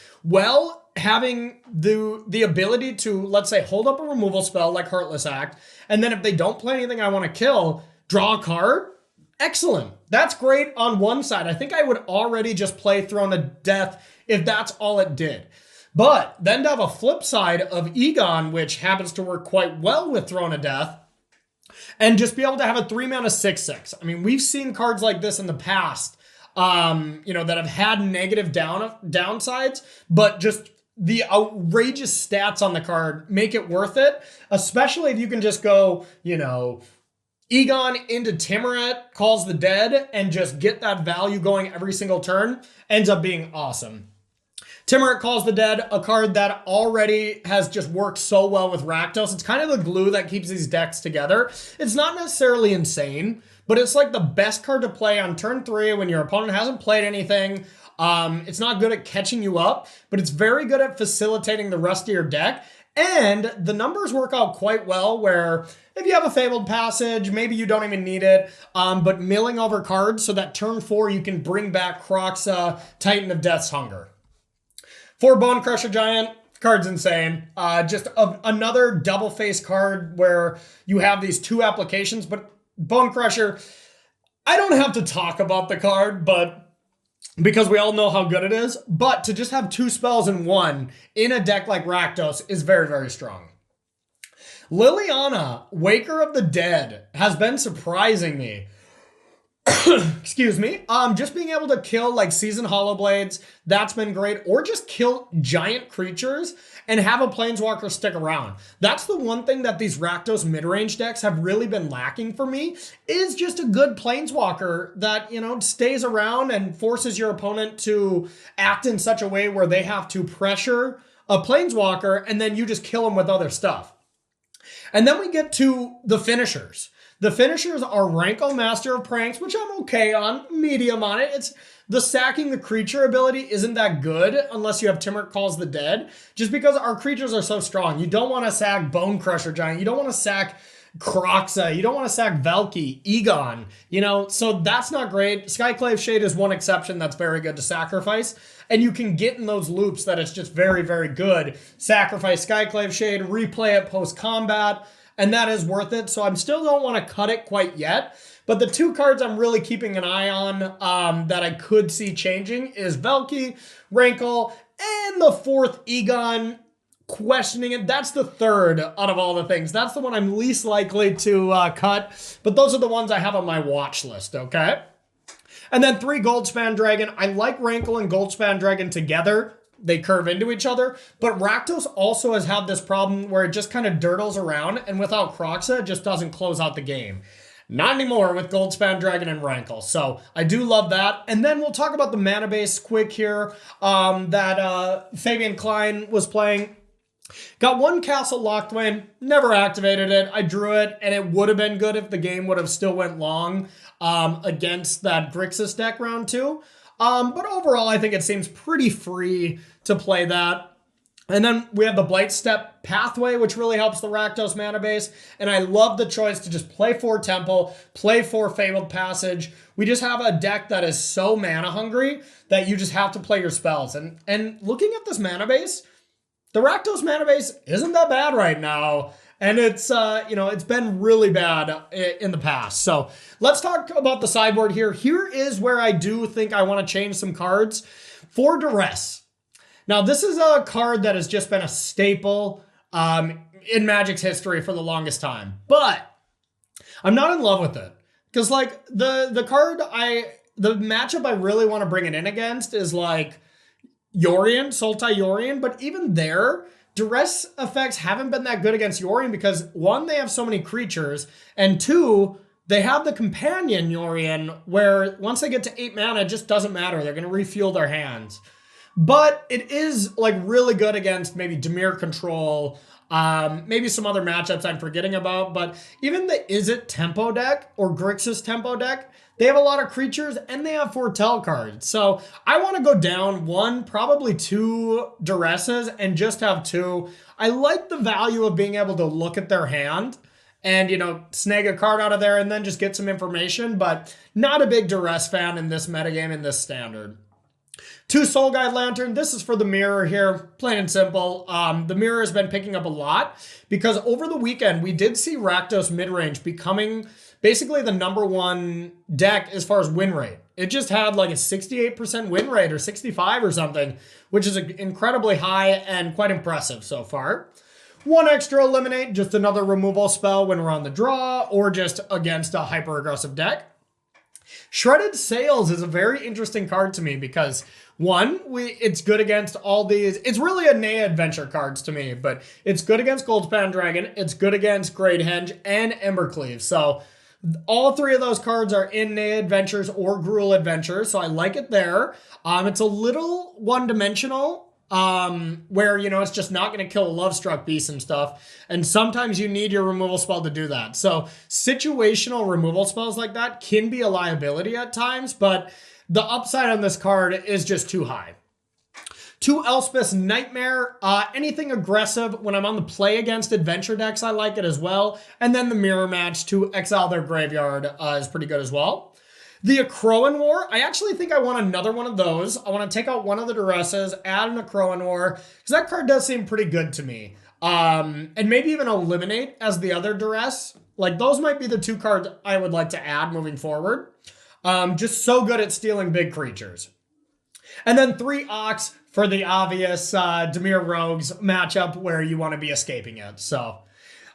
having the ability to, let's say, hold up a removal spell like Heartless Act, and then if they don't play anything I want to kill, draw a card. Excellent. That's great on one side. I think I would already just play Throne of Death if that's all it did. But then to have a flip side of Egon, which happens to work quite well with Throne of Death, and just be able to have a 3-mana 6/6. I mean, we've seen cards like this in the past, that have had negative downsides, but just the outrageous stats on the card make it worth it, especially if you can just go, Egon into Timuret, Calls the Dead, and just get that value going every single turn. Ends up being awesome. Timuret, Calls the Dead, a card that already has just worked so well with Rakdos. It's kind of the glue that keeps these decks together. It's not necessarily insane, but it's like the best card to play on turn 3 when your opponent hasn't played anything. It's not good at catching you up, but it's very good at facilitating the rest of your deck. And the numbers work out quite well where if you have a Fabled Passage, maybe you don't even need it, but milling over cards so that turn 4 you can bring back Kroxa, Titan of Death's Hunger. For Bone Crusher Giant, card's insane. Just another double face card where you have these 2 applications, but Bone Crusher, I don't have to talk about the card, but because we all know how good it is, but to just have 2 spells in one in a deck like Rakdos is very, very strong. Liliana, Waker of the Dead, has been surprising me. Excuse me. Just being able to kill like Seasoned Hollowblades, that's been great. Or just kill giant creatures and have a Planeswalker stick around. That's the one thing that these Rakdos midrange decks have really been lacking for me, is just a good Planeswalker that, you know, stays around and forces your opponent to act in such a way where they have to pressure a Planeswalker and then you just kill them with other stuff. And then we get to the finishers. The finishers are Rankle, Master of Pranks, which I'm okay on, medium on it. It's the sacking the creature ability isn't that good unless you have Timur Calls the Dead, just because our creatures are so strong. You don't want to sack Bone Crusher Giant. You don't want to sack Kroxa. You don't want to sack Valky, Egon, you know, so that's not great. Skyclave Shade is one exception that's very good to sacrifice. And you can get in those loops that it's just very, very good. Sacrifice Skyclave Shade, replay it post-combat, and that is worth it. So I still don't want to cut it quite yet. But the 2 cards I'm really keeping an eye on that I could see changing is Valky, Rankle, and the 4th Egon. Questioning it. That's the 3rd out of all the things. That's the one I'm least likely to cut. But those are the ones I have on my watch list, okay? And then 3 Goldspan Dragon. I like Rankle and Goldspan Dragon together. They curve into each other. But Rakdos also has had this problem where it just kind of dirtles around, and without Kroxa, it just doesn't close out the game. Not anymore with Goldspan Dragon and Rankle. So I do love that. And then we'll talk about the mana base quick here that Fabian Klein was playing. Got 1 Castle Locthwain, never activated it. I drew it, and it would have been good if the game would have still went long against that Grixis deck round 2. But overall, I think it seems pretty free to play that. And then we have the Blightstep Pathway, which really helps the Rakdos mana base. And I love the choice to just play 4 Temple, play 4 Fabled Passage. We just have a deck that is so mana hungry that you just have to play your spells. And looking at this mana base, the Rakdos mana base isn't that bad right now. And it's, you know, it's been really bad in the past. So let's talk about the sideboard here. Here is where I do think I want to change some cards for Duress. Now, this is a card that has just been a staple in Magic's history for the longest time. But I'm not in love with it. Because, like, the matchup I really want to bring it in against is, like, Yorion, Sultai Yorion. But even there, Duress effects haven't been that good against Yorion because, 1, they have so many creatures, and 2, they have the companion Yorion where once they get to 8 mana, it just doesn't matter. They're going to refuel their hands. But it is like really good against maybe Dimir Control, maybe some other matchups I'm forgetting about. But even the Izzet Tempo deck or Grixis Tempo deck, they have a lot of creatures and they have Foretell cards. So I want to go down 1, probably 2 Duresses and just have 2. I like the value of being able to look at their hand and, you know, snag a card out of there and then just get some information. But not a big Duress fan in this metagame, in this standard. 2 Soul Guide Lantern. This is for the Mirror here, plain and simple. The Mirror has been picking up a lot because over the weekend, we did see Rakdos Midrange becoming basically the #1 deck as far as win rate. It just had like a 68% win rate or 65 or something, which is incredibly high and quite impressive so far. 1 extra Eliminate, just another removal spell when we're on the draw or just against a hyper-aggressive deck. Shredded Sails is a very interesting card to me because 1, it's good against all these. It's really a Nea Adventure cards to me, but it's good against Goldspan Dragon. It's good against Great Henge and Embercleave. So all 3 of those cards are in Nea Adventures or Gruul Adventures. So I like it there. It's a little one-dimensional. Where, you know, it's just not going to kill a Lovestruck Beast and stuff. And sometimes you need your removal spell to do that. So situational removal spells like that can be a liability at times, but the upside on this card is just too high. 2 Elspeth's Nightmare, anything aggressive when I'm on the play against adventure decks, I like it as well. And then the Mirror Match to exile their graveyard is pretty good as well. The Akroan War, I actually think I want another one of those. I want to take out one of the Duresses, add an Akroan War, because that card does seem pretty good to me. And maybe even eliminate as the other Duress. Like, those might be the 2 cards I would like to add moving forward. Just so good at stealing big creatures. And then 3 Ox for the obvious Dimir Rogues matchup where you want to be escaping it. So,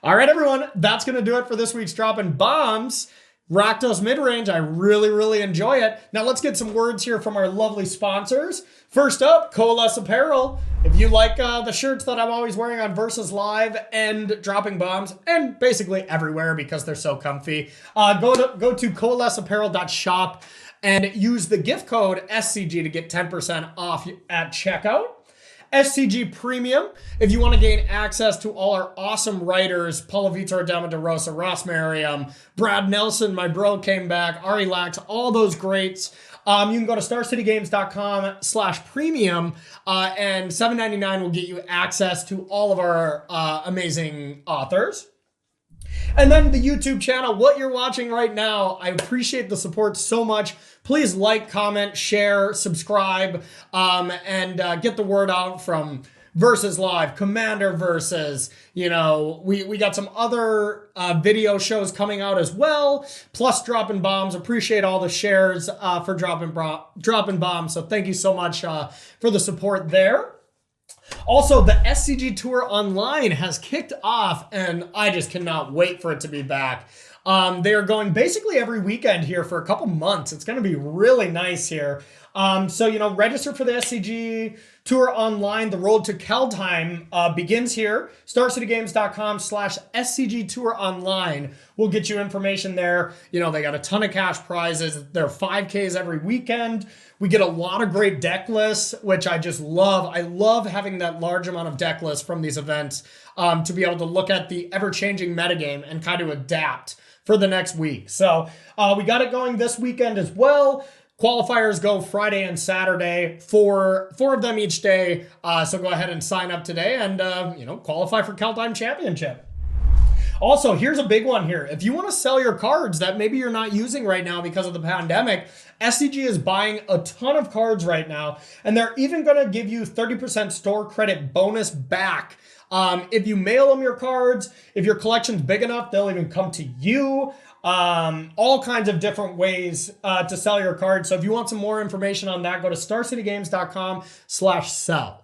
all right, everyone, that's going to do it for this week's Droppin Bombs. Rakdos Midrange, I really enjoy it. Now let's get some words here from our lovely sponsors. First up, Coalesce Apparel. If you like the shirts that I'm always wearing on Versus Live and Dropping Bombs, and basically everywhere because they're so comfy, go to coalesceapparel.shop and use the gift code SCG to get 10% off at checkout. SCG Premium, if you want to gain access to all our awesome writers, Paula Vitor, Dama DeRosa, Ross Merriam, Brad Nelson, my bro came back, Ari Lax, all those greats. You can go to starcitygames.com/premium and $7.99 will get you access to all of our amazing authors. And then the YouTube channel, what you're watching right now, I appreciate the support so much. Please like, comment, share, subscribe, and get the word out from Versus Live, Commander Versus. You know, we got some other video shows coming out as well, plus Droppin Bombs. Appreciate all the shares for Droppin Bombs. So thank you so much for the support there. Also, the SCG Tour Online has kicked off, and I just cannot wait for it to be back. They are going basically every weekend here for a couple months. It's going to be really nice here. So, you know, register for the SCG Tour Online. The road to Kaldheim begins here. StarCityGames.com/SCG Tour Online will get you information there. You know, they got a ton of cash prizes. There are 5Ks every weekend. We get a lot of great deck lists, which I just love. I love having that large amount of deck lists from these events to be able to look at the ever-changing metagame and kind of adapt for the next week. So we got it going this weekend as well. Qualifiers go Friday and Saturday, four of them each day. So go ahead and sign up today and, you know, qualify for Kaldheim Championship. Also, here's a big one here. If you want to sell your cards that maybe you're not using right now because of the pandemic, SCG is buying a ton of cards right now, and they're even going to give you 30% store credit bonus back. If you mail them your cards, if your collection's big enough, they'll even come to you. All kinds of different ways to sell your cards. So if you want some more information on that, go to starcitygames.com/sell.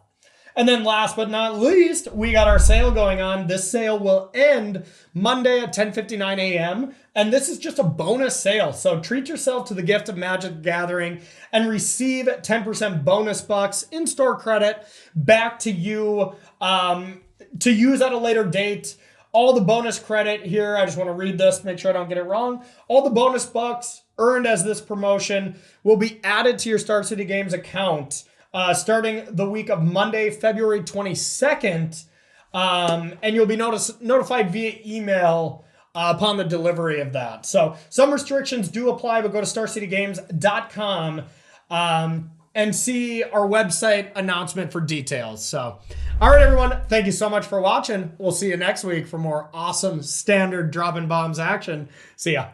And then last but not least, we got our sale going on. This sale will end Monday at 10:59 a.m. And this is just a bonus sale. So treat yourself to the gift of Magic the Gathering and receive 10% bonus bucks in store credit back to you to use at a later date. All the bonus credit here, I just want to read this, make sure I don't get it wrong. All the bonus bucks earned as this promotion will be added to your Star City Games account starting the week of Monday, February 22nd. And you'll be notified via email upon the delivery of that. So some restrictions do apply, but go to starcitygames.com and see our website announcement for details. So, all right, everyone, thank you so much for watching. We'll see you next week for more awesome standard Droppin Bombs action. See ya.